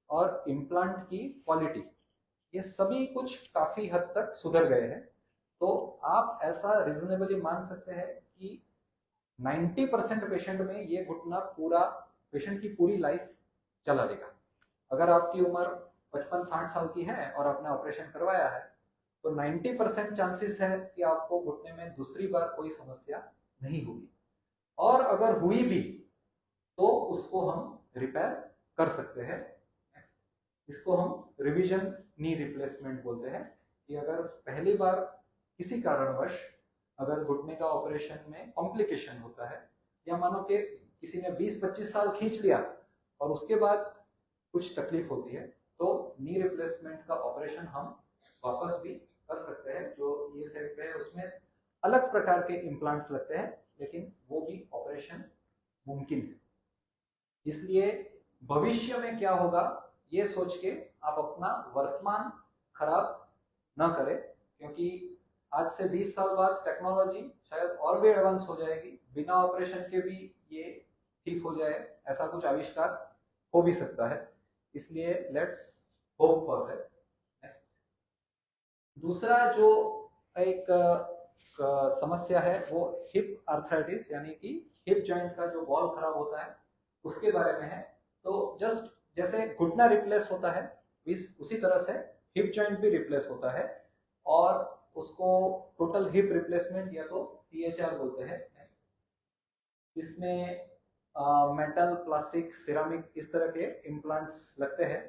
और इम्प्लांट की क्वालिटी, ये सभी कुछ काफी हद तक सुधर गए हैं। तो आप ऐसा रिजनेबली मान सकते हैं कि 90% पेशेंट में ये घुटना पूरा पेशेंट की पूरी लाइफ चला लेगा। अगर आपकी उम्र 55-60 साल की है और आपने ऑपरेशन करवाया है तो 90% चांसेस है कि आपको घुटने में दूसरी बार कोई समस्या नहीं होगी, और अगर हुई भी तो उसको हम रिपेयर कर सकते हैं। इसको हम रिवीजन नी रिप्लेसमेंट बोलते हैं कि अगर पहली बार किसी कारणवश अगर घुटने का ऑपरेशन में कॉम्प्लिकेशन होता है, या मानो कि किसी ने 20-25 साल खींच लिया और उसके बाद कुछ तकलीफ होती है, तो नी रिप्लेसमेंट का ऑपरेशन हम वापस भी कर सकते हैं। जो ये सेट है उसमें अलग प्रकार के इम्प्लांट्स लगते हैं, लेकिन वो भी ऑपरेशन मुमकिन है। इसलिए भविष्य में क्या होगा ये सोच के आप अपना वर्तमान खराब ना करें, क्योंकि आज से 20 साल बाद टेक्नोलॉजी शायद और भी एडवांस हो जाएगी, बिना ऑपरेशन के भी ये ठीक हो जाए, ऐसा कुछ आविष्कार हो भी सकता है। इसलिए लेट्स होप फॉर दैट। दूसरा जो एक समस्या है वो हिप आर्थराइटिस, यानी कि हिप जॉइंट का जो बॉल खराब होता है उसके बारे में है। तो जस्ट जैसे घुटना रिप्लेस होता है उसी तरह से हिप जॉइंट भी रिप्लेस होता है, और उसको टोटल हिप रिप्लेसमेंट या तो THR बोलते हैं। इसमें मेटल, प्लास्टिक, सिरामिक इस तरह के इम्प्लांट्स लगते हैं।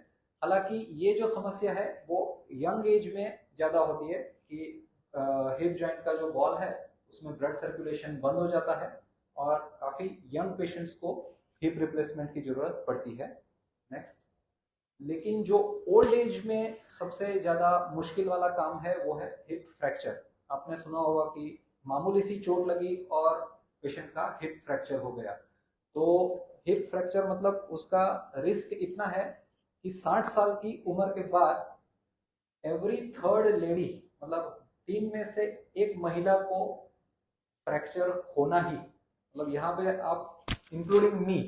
हालांकि ये जो समस्या है वो यंग एज में ज़्यादा होती है कि हिप जॉइंट का जो बॉल है उसमें ब्लड सर्कुलेशन बंद हो जाता है और काफ़ी यंग पेशेंट्स को हिप रिप्लेसमेंट की ज़रूरत पड़ती है। नेक्स्ट, लेकिन जो ओल्ड एज में सबसे ज़्यादा मुश्किल वाला काम है वो है हिप फ्रैक्चर। आपने सुना होगा कि मामूली सी चोट लगी और पेशेंट का हिप फ्रैक्चर हो गया। तो हिप फ्रैक्चर मतलब उसका रिस्क इतना है कि 60 साल की उम्र के बाद एवरी थर्ड लेडी, मतलब 3 में से 1 महिला को फ्रैक्चर होना ही, मतलब यहाँ पे आप इंक्लूडिंग मी,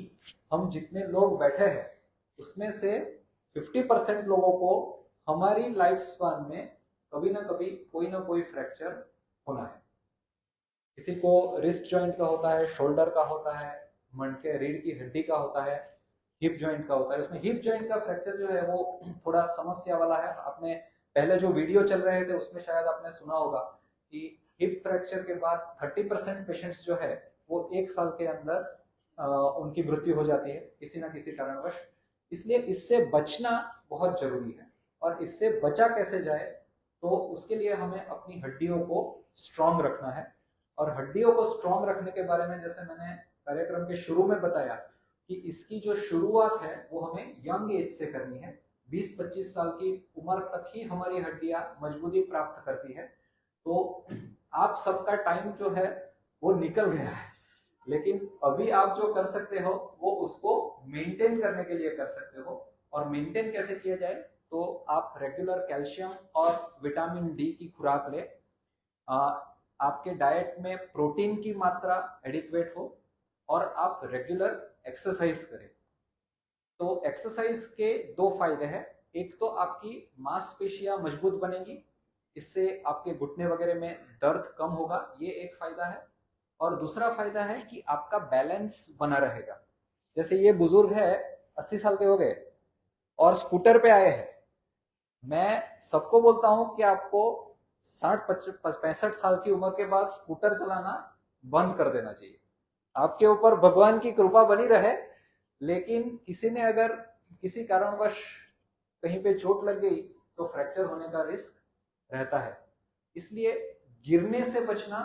हम जितने लोग बैठे हैं उसमें से 50% लोगों को हमारी लाइफ स्पान में कभी ना कभी कोई ना कोई फ्रैक्चर होना है। किसी को रिस्ट जॉइंट का होता है, शोल्डर का होता है, मणके रीढ़ की हड्डी का होता है, हिप जॉइंट का होता है। उसमें हिप जॉइंट का फ्रैक्चर जो है वो थोड़ा समस्या वाला है। आपने पहले जो वीडियो चल रहे थे उसमें शायद आपने सुना होगा कि हिप फ्रैक्चर के बाद 30% पेशेंट्स जो है वो 1 साल के अंदर उनकी मृत्यु हो जाती है किसी ना किसी कारणवश। इसलिए इससे बचना बहुत जरूरी है। और इससे बचा कैसे जाए, तो उसके लिए हमें अपनी हड्डियों को स्ट्रांग रखना है। और हड्डियों को स्ट्रांग रखने के बारे में जैसे मैंने कार्यक्रम के शुरू में बताया कि इसकी जो शुरुआत है वो हमें यंग एज से करनी है। 20-25 साल की उम्र तक ही हमारी हड्डियां मजबूती प्राप्त करती है। तो आप सबका टाइम जो है वो निकल गया है, लेकिन अभी आप जो कर सकते हो वो उसको मेंटेन करने के लिए कर सकते हो। और मेंटेन कैसे किया जाए, तो आप रेगुलर कैल्शियम और विटामिन डी की खुराक ले, आपके डाइट में प्रोटीन की मात्रा एडिक्वेट हो और आप रेगुलर एक्सरसाइज करें। तो एक्सरसाइज के 2 फायदे हैं। एक तो आपकी मांसपेशियां मजबूत बनेगी, इससे आपके घुटने वगैरह में दर्द कम होगा, ये एक फायदा है। और दूसरा फायदा है कि आपका बैलेंस बना रहेगा। जैसे ये बुजुर्ग है, 80 साल के हो गए और स्कूटर पे आए हैं। मैं सबको बोलता हूं कि आपको 60-65 साल की उम्र के बाद स्कूटर चलाना बंद कर देना चाहिए। आपके ऊपर भगवान की कृपा बनी रहे, लेकिन किसी ने अगर किसी कारणवश कहीं पे चोट लग गई तो फ्रैक्चर होने का रिस्क रहता है। इसलिए गिरने से बचना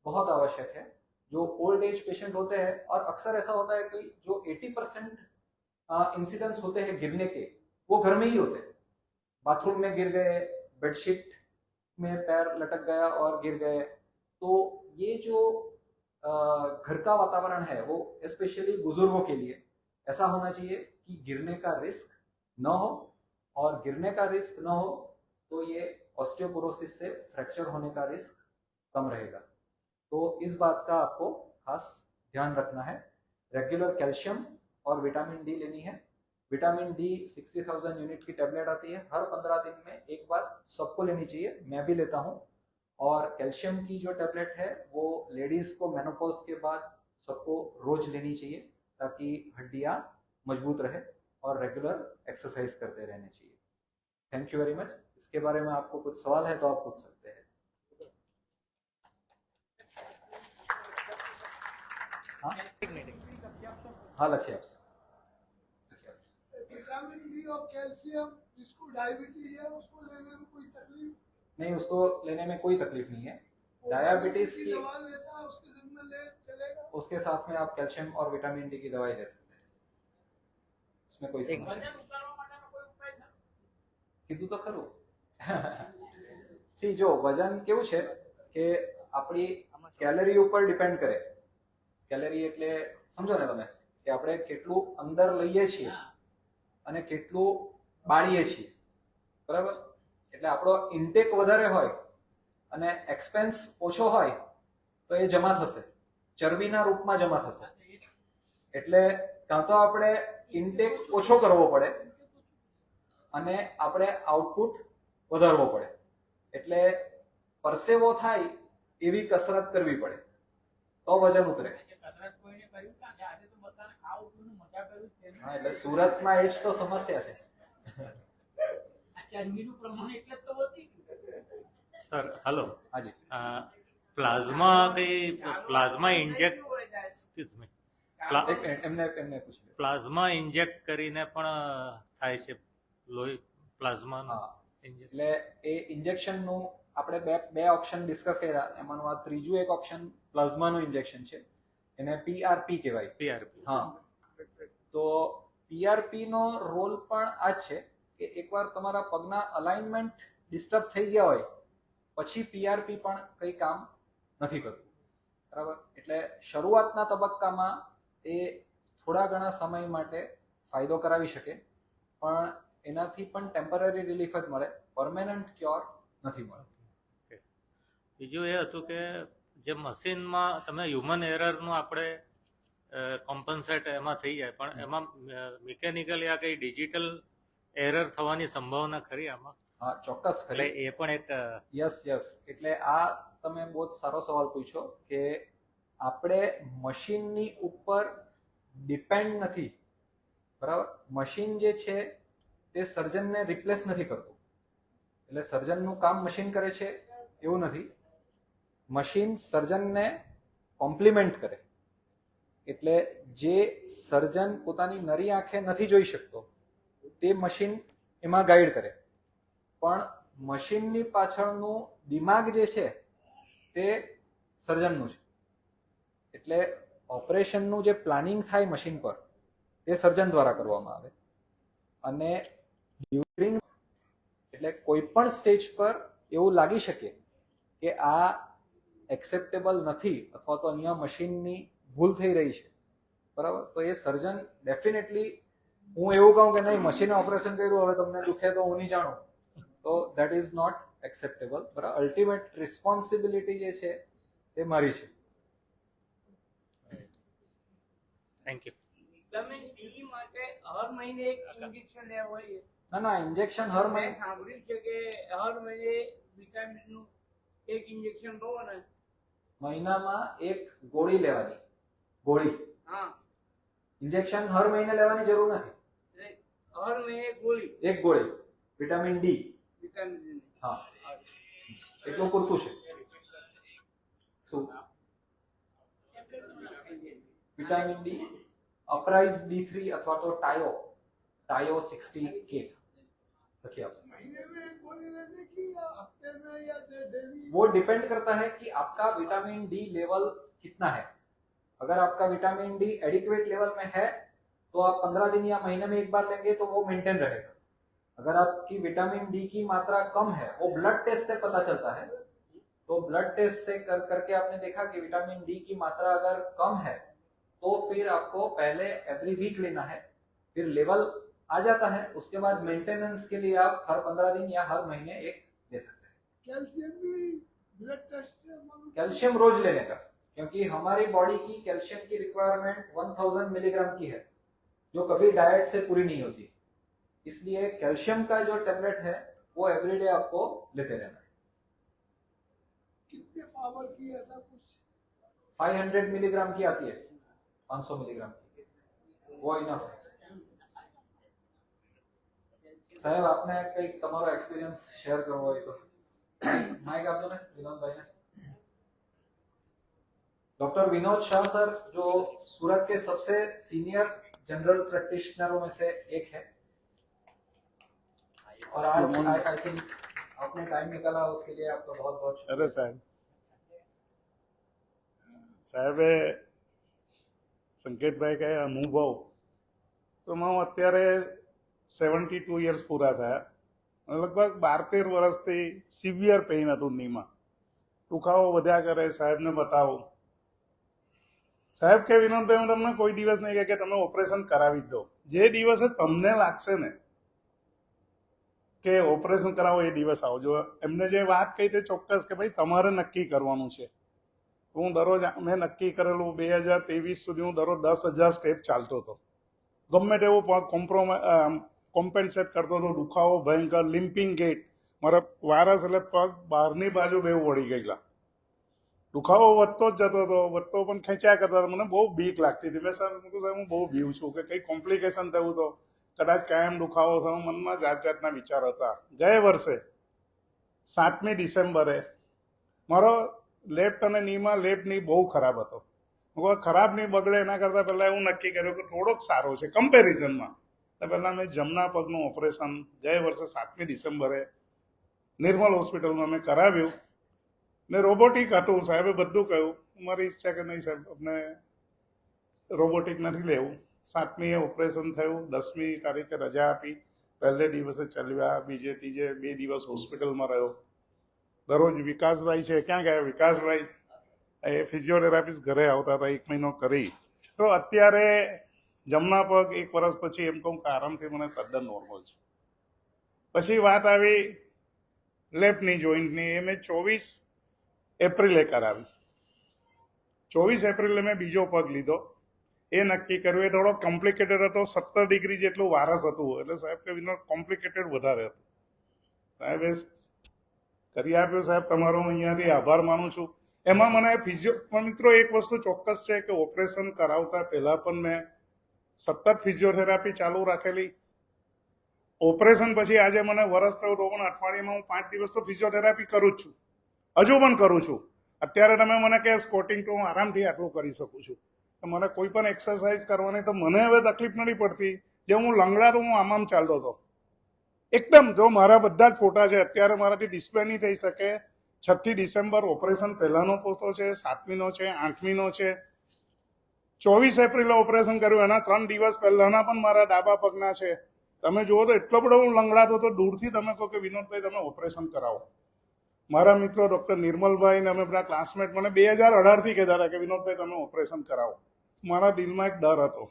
बहुत आवश्यक है। जो ओल्ड एज पेशेंट होते हैं, और अक्सर ऐसा होता है कि जो 80% इंसिडेंट्स होते हैं गिरने के, वो घर में ही होते हैं। बाथरूम में गिर गए, बेडशीट में पैर लटक गया और गिर गए। तो ये जो घर का वातावरण है वो स्पेशली बुजुर्गों के लिए ऐसा होना चाहिए कि गिरने का रिस्क न हो। और गिरने का रिस्क न हो तो ये ऑस्टियोपोरोसिस से फ्रैक्चर होने का रिस्क कम रहेगा। तो इस बात का आपको खास ध्यान रखना है। रेगुलर कैल्शियम और विटामिन डी लेनी है। विटामिन डी 60,000 यूनिट की टैबलेट आती है, हर 15 दिन में एक बार सबको लेनी चाहिए, मैं भी लेता हूँ। और कैल्शियम की जो टैबलेट है वो लेडीज को मेनोपॉज के बाद सबको रोज लेनी चाहिए, ताकि हड्डियाँ मजबूत रहे और रेगुलर एक्सरसाइज करते रहने चाहिए। Thank you very much. इसके बारे में आपको कुछ सवाल है तो आप पूछ सकते हैं। हाँ लक्ष्य आपसे। विटामिन डी और कैल्शियम, जिसको डायबिटीज है उसको लेने में कोई तकलीफ नहीं, उसको लेने में कोई तकलीफ नहीं है। डायबिटीज की दवा लेता है उसके जिम्मे ले चलेगा, उसके साथ में आप कैल्शियम और विटामिन डी की दवाई ले सकते हैं, उसमें कोई समस्या नहीं। કીધું તો ખરું। સી જો વજન કેવું છે કે આપણી કેલરી ઉપર ડિપેન્ડ કરે। કેલરી એટલે સમજો ને તમે કે આપણે કેટલું અંદર લઈએ છીએ અને કેટલું બાળીએ છીએ, બરાબર? એટલે આપણો ઇન્ટેક વધારે હોય અને એક્સપેન્સ ઓછો હોય તો એ જમા થશે, ચરબીના રૂપમાં જમા થશે। એટલે કાં તો આપણે ઇન્ટેક ઓછો કરવો પડે અને આપણે આઉટપુટ વધારવો પડે। એટલે પરસેવો થાય એવી કસરત કરવી પડે તો વજન ઉતરે। હા, એટલે સુરતમાં એ જ તો સમસ્યા છે। સર હલો, હાજી plasma plasma inject excuse me એક મિનિટ, એમને પૂછી લો। પ્લાઝમા ઇન્જેક્ટ કરીને પણ થાય છે લોહી પ્લાઝમા હા, ઇન્જેક્શન? એટલે એ ઇન્જેક્શનનું આપણે બે ઓપ્શન ડિસ્કસ કર્યા, એમાંનું આ ત્રીજું એક ઓપ્શન પ્લાઝમાનું ઇન્જેક્શન છે, એને PRP કહેવાય. PRP. હા, તો PRP નો રોલ પણ આ જ છે કે એકવાર તમારા પગના અલાઇનમેન્ટ ડિસ્ટર્બ થઈ ગયા હોય પછી PRP પણ કંઈ કામ નથી કરતું, બરાબર. એટલે શરૂઆતના તબક્કામાં એ થોડા ઘણા સમય માટે ફાયદો કરાવી શકે, પણ એનાથી પણ ટેમ્પરરી રિલીફ જ મળે, પરમેનન્ટ ક્યોર નથી મળે. બીજું એ હતું કે જે મશીનમાં તમે હ્યુમન એરરનું આપણે કોમ્પન્સેટ એમાં થઈ જાય, પણ એમાં મિકેનિકલી આ કઈ ડિજિટલ એરર થવાની સંભાવના ખરી આમાં? હા, ચોક્કસ એટલે ખરી. એ પણ એક યસ. એટલે આ તમે બહુ જ સારો સવાલ પૂછ્યો કે આપણે મશીનની ઉપર ડિપેન્ડ નથી, બરાબર. મશીન જે છે તે સર્જનને રિપ્લેસ નથી કરતું, એટલે સર્જનનું કામ મશીન કરે છે એવું નથી. મશીન સર્જનને કોમ્પ્લિમેન્ટ કરે, એટલે જે સર્જન પોતાની નરી આંખે નથી જોઈ શકતો તે મશીન એમાં ગાઈડ કરે, પણ મશીનની પાછળનું દિમાગ જે છે તે સર્જનનું છે. એટલે ઓપરેશનનું જે પ્લાનિંગ થાય મશીન પર તે સર્જન દ્વારા કરવામાં આવે, અને ડ્યુરિંગ એટલે કોઈ પણ સ્ટેજ પર એવું લાગી શકે કે આ એક્સેપ્ટેબલ નથી અથવા તો અહીંયા મશીનની ભૂલ થઈ રહી છે, બરાબર, તો એ સર્જન ડેફિનેટલી, હું એવું કહું કે નહીં મશીને ઓપરેશન કર્યું હવે તમને દુખે તો હું નહીં જાણું, તો દેટ ઇઝ નોટ એક્સેપ્ટેબલ, બરાબર. અલ્ટિમેટ રિસ્પોન્સિબિલિટી જે છે તે મારી છે. Thank you. તમે ટી માટે હર મહિને એક ઇન્જેક્શન લેવા હોય? ના, ઇન્જેક્શન હર મેં મહિને સાંભળ્યું છે કે હર મહિને વિટામિનનું એક ઇન્જેક્શન લો ને. મહિનામાં એક ગોળી લેવાની, ગોળી. હા, ઇન્જેક્શન હર મહિને લેવાની જરૂર નથી, હર મહિને ગોળી એક ગોળી વિટામિન ડી. વિટામિન. હા, એટલું પૂરતું છે. શું વિટામિન ડી? અપરાઇઝ D3 અથવા તો ટાયો 60K લખી आपसे. महीने में एक गोली लेने की या हफ्ते में या डेली? वो डिपेंड करता है कि आपका विटामिन डी लेवल कितना है. अगर आपका विटामिन डी एडिक्वेट लेवल में है तो आप 15 दिन या महीने में एक बार लेंगे तो वो मेंटेन रहेगा. अगर आपकी विटामिन डी की मात्रा कम है, वो ब्लड टेस्ट से पता चलता है, तो ब्लड टेस्ट से करके आपने देखा कि विटामिन डी की मात्रा अगर कम है तो फिर आपको पहले एवरी वीक लेना है, फिर लेवल आ जाता है, उसके बाद मेंटेनेंस के लिए आप हर 15 दिन या हर महीने एक ले सकते हैं. कैल्शियम भी ब्लड टेस्ट से मालूम? कैल्शियम रोज लेने का, क्योंकि हमारी बॉडी की कैल्शियम की रिक्वायरमेंट 1000 मिलीग्राम की है, जो कभी डाइट से पूरी नहीं होती. इसलिए कैल्शियम का जो टेबलेट है वो एवरीडे आपको लेते रहना है. कितने पावर की ऐसा कुछ? 500 मिलीग्राम की आती है, 500 मिलीग्राम की, वो इनफ है. સાહેબ આપને કઈ તમારો એક્સપિરિયન્સ શેર કરવો હોય તો માઇક આપજો ને વિનોદભાઈને. डॉक्टर विनोद शाह सर जो सूरत के सबसे सीनियर जनरल प्रैक्टिशनरों में से एक है, और आज आई थिंक आपने टाइम निकाला उसके लिए आपका बहुत बहुत शुक्रिया. અરે સાહેબે સંકેતભાઈ કહે અનુભવ તો હું અત્યારે 72 યર્સ પૂરા થયા, લગભગ 12-13 વર્ષથી સિવિયર પેઇન હતું નીમાં, દુખાવો વધ્યા કરે. સાહેબને બતાવો, સાહેબ કે વિનોદભાઈ હું તમને કોઈ દિવસ નહીં કહે કે તમે ઓપરેશન કરાવી જ દો, જે દિવસે તમને લાગશે ને કે ઓપરેશન કરાવો એ દિવસ આવજો. એમને જે વાત કહી તે ચોક્કસ કે ભાઈ તમારે નક્કી કરવાનું છે. હું દરરોજ મેં નક્કી કરેલું 2023 સુધી હું દરરોજ 10,000 સ્ટેપ ચાલતો હતો, ગમે તેવું કોમ્પેન્સેટ કરતો હતો. દુખાવો ભયંકર, લિમ્પિંગ ગેટ, મારા વારસ એટલે પગ બહારની બાજુ બેવ વળી ગયેલા, દુખાવો વધતો જ જતો હતો, વધતો પણ ખેંચ્યા કરતા હતા. મને બહુ બીક લાગતી હતી. મેં સાહેબ હું બહુ બીવ છું કે કંઈ કોમ્પ્લિકેશન થયું તો કદાચ કાયમ દુખાવો થયો, મનમાં જાતના વિચાર હતા. ગયા વર્ષે 7મી ડિસેમ્બરે મારો લેફ્ટ અને નીમાં લેફ્ટ ની બહુ ખરાબ હતો. ખરાબ નહીં બગડે એના કરતાં પહેલાં એવું નક્કી કર્યું કે થોડોક સારો છે કમ્પેરિઝનમાં, તો પહેલાં મેં જમણા પગનું ઓપરેશન ગયા વર્ષે 7મી ડિસેમ્બરે નિર્મલ હોસ્પિટલમાં મેં કરાવ્યું ને રોબોટિક હતું. સાહેબે બધું કહ્યું. મારી ઈચ્છા કે નહીં સાહેબ અમને રોબોટિક નથી લેવું. 7મીએ ઓપરેશન થયું, 10મી તારીખે રજા આપી, પહેલે દિવસે ચાલ્યા, બીજે ત્રીજે 2 દિવસ હોસ્પિટલમાં રહ્યો. દરરોજ વિકાસભાઈ છે, ક્યાં ગયા વિકાસભાઈ, એ ફિઝિયોથેરાપિસ્ટ ઘરે આવતા હતા, 1 મહિનો કરી. તો અત્યારે જમણા પગ 1 વર્ષ પછી એમ કહું કે આરામથી મને તદ્દન નોર્મલ છે. પછી વાત આવી લેફ્ટની જોઈન્ટની, એ મેં 24 એપ્રિલે કરાવી. 24 એપ્રિલે મેં બીજો પગ લીધો. એ નક્કી કર્યું. એ થોડો કોમ્પ્લિકેટેડ હતો, 17 ડિગ્રી જેટલું વારસ હતું. એટલે સાહેબ કે વિનોદ કોમ્પ્લિકેટેડ વધારે હતું. સાહેબે કરી આપ્યું. સાહેબ તમારો હું અહીંયાથી આભાર માનું છું. એમાં મને પણ મિત્રો એક વસ્તુ ચોક્કસ છે કે ઓપરેશન કરાવતા પહેલાં પણ મેં સતત ફિઝિયોથેરાપી ચાલુ રાખેલી. ઓપરેશન પછી આજે મને વરસ થયું તો પણ અઠવાડિયામાં હું 5 દિવસ તો ફિઝિયોથેરાપી કરું જ છું, હજુ પણ કરું છું. અત્યારે તમે મને કહે સ્કોટિંગ તો હું આરામથી આટલું કરી શકું છું. મને કોઈ પણ એક્સરસાઇઝ કરવાની તો મને હવે તકલીફ નથી પડતી. જે હું લંગડાતો હું આમ ચાલતો હતો એકદમ. જો મારા બધા જ ફોટા છે, અત્યારે મારાથી ડિસ્પ્લે નહીં થઈ શકે. 6 ડિસેમ્બર ઓપરેશન પહેલાનો ફોટો છે, 7મીનો છે, 8મીનો છે, 24 એપ્રિલે ઓપરેશન કર્યું એના 3 દિવસ પહેલાના પણ મારા ડાબા પગના છે. તમે જુઓ તો એટલો બધો હું લંગડાતો તો દૂરથી તમે કહો કે વિનોદભાઈ તમે ઓપરેશન કરાવો. મારા મિત્રો ડૉક્ટર નિર્મલભાઈ ને અમે બધા ક્લાસમેટ મને 2018થી કહેતા હતા કે વિનોદભાઈ તમે ઓપરેશન કરાવો. મારા દિલમાં એક ડર હતો.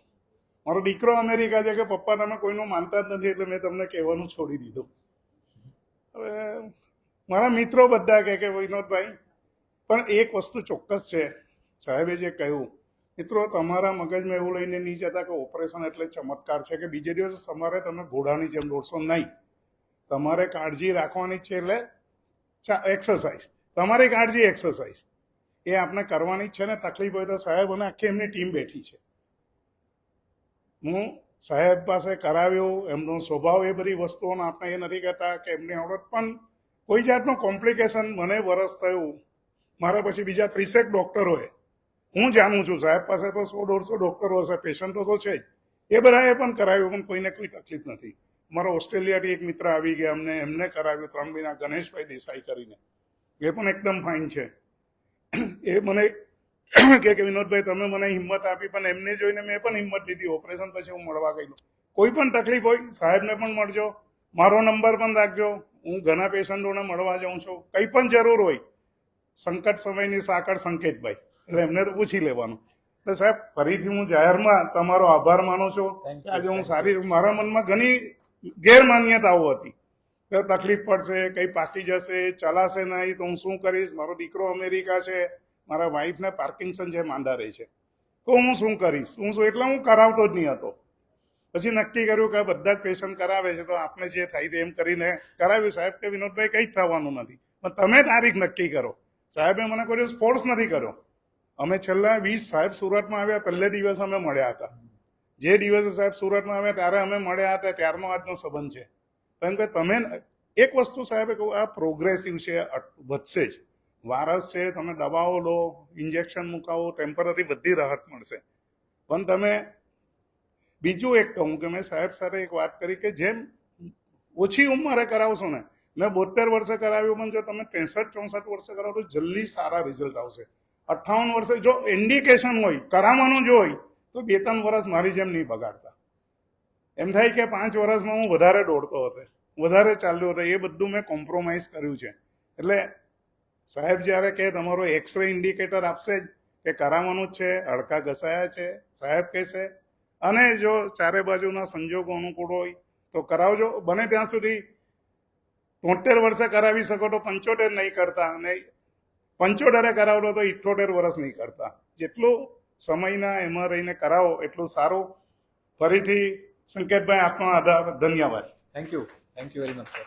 મારો દીકરો અમેરિકા છે કે પપ્પા તમે કોઈનું માનતા જ નથી એટલે મેં તમને કહેવાનું છોડી દીધું. હવે મારા મિત્રો બધા કહે કે વિનોદભાઈ, પણ એક વસ્તુ ચોક્કસ છે, સાહેબે જે કહ્યું, મિત્રો તમારા મગજમાં એવું લઈને નહીં જતા કે ઓપરેશન એટલે ચમત્કાર છે કે બીજે દિવસે સવારે તમે ઘોડાની જેમ દોડશો. નહીં, તમારે કાળજી રાખવાની છે. એટલે એક્સરસાઇઝ, તમારી કાળજી એક્સરસાઇઝ એ આપણે કરવાની જ છે ને. તકલીફ હોય તો સાહેબ અને આખી એમની ટીમ બેઠી છે. હું સાહેબ પાસે કરાવ્યું, એમનો સ્વભાવ, એ બધી વસ્તુઓને આપણે એ નથી કહેતા કે એમની આવડત, પણ કોઈ જાતનું કોમ્પ્લિકેશન મને વરસ થયું. મારા પછી બીજા 30 ડૉક્ટરોએ, હું જાણું છું સાહેબ પાસે તો 100-150 ડૉક્ટરો હશે, પેશન્ટો તો છે જ, એ બધાએ પણ કરાવ્યું, પણ કોઈને કોઈ તકલીફ નથી. મારો ઓસ્ટ્રેલિયાથી એક મિત્ર આવી ગયા, એમને કરાવ્યું 3 મહિના, ગણેશભાઈ દેસાઈ કરીને, એ પણ એકદમ ફાઇન છે. એ મને કે વિનોદભાઈ તમે મને હિંમત આપી, પણ એમને જોઈને મેં પણ હિંમત લીધી. ઓપરેશન પછી હું મળવા ગયેલો. કોઈ પણ તકલીફ હોય સાહેબને પણ મળજો, મારો નંબર પણ રાખજો. હું ઘણા પેશન્ટોને મળવા જાઉં છું. કંઈ પણ જરૂર હોય, સંકટ સમયની સાકળ સંકેતભાઈ, એટલે એમને તો પૂછી લેવાનું. એટલે સાહેબ ફરીથી હું જાહેરમાં તમારો આભાર માનું છું. આજે હું સારી, મારા મનમાં ઘણી ગેરમાન્યતાઓ હતી કે તકલીફ પડશે, કંઈ પાકી જશે, ચલાશે નહીં તો હું શું કરીશ. મારો દીકરો અમેરિકા છે, મારા વાઈફને પાર્કિન્સન છે, માંદા રહી છે, તો હું શું કરીશ, એટલે હું કરાવતો જ નહીં હતો. પછી નક્કી કર્યું કે બધા જ પેશન્ટ કરાવે છે તો આપણે જે થાય તે એમ કરીને કરાવ્યું. સાહેબ કે વિનોદભાઈ કંઈ જ થવાનું નથી, પણ તમે તારીખ નક્કી કરો. સાહેબે મને કોઈ ફોર્સ નથી કર્યો. અમે છેલ્લા 20 સાહેબ સુરતમાં આવ્યા પહેલે દિવસ અમે મળ્યા હતા. જે દિવસે સાહેબ સુરતમાં આવ્યા ત્યારે અમે મળ્યા હતા, ત્યારનો આજનો સંબંધ છે. કારણ કે તમે એક વસ્તુ સાહેબે કહું, આ પ્રોગ્રેસિવ છે, વધશે જ. વાયરસ છે, તમે દવાઓ લો, ઇન્જેક્શન મુકાવો, ટેમ્પરરી બધી રાહત મળશે. પણ તમે બીજું એક કહું કે મેં સાહેબ સાથે એક વાત કરી કે જેમ ઓછી ઉંમરે કરાવશો ને, મેં 72 વર્ષે કરાવ્યું, પણ જો તમે 63-64 વર્ષે કરાવો તો જલ્દી સારા રિઝલ્ટ આવશે. 58 વર્ષે જો ઇન્ડિકેશન હોય, કરાવવાનું જો હોય તો 2-3 વર્ષ મારી જેમ નહીં બગાડતા. એમ થાય કે 5 વર્ષમાં હું વધારે દોડતો હતો, વધારે ચાલ્યો હતો. એ બધું મેં કોમ્પ્રોમાઇઝ કર્યું છે. એટલે સાહેબ જ્યારે કે તમારો એક્સરે ઇન્ડિકેટર આપશે જ કે કરાવવાનું જ છે, હાડકા ઘસાયા છે, સાહેબ કહેશે. અને જો ચારે બાજુના સંજોગો અનુકૂળ હોય તો કરાવજો. બને ત્યાં સુધી 73 વર્ષે કરાવી શકો તો 75 નહીં કરતા, અને 75 કરાવડો તો 78 વર્ષ નહીં કરતા. જેટલું સમયના એમાં રહીને કરાવો એટલું સારું. ફરીથી સંકેતભાઈ આપનો આભાર, ધન્યવાદ. Thank you very much sir.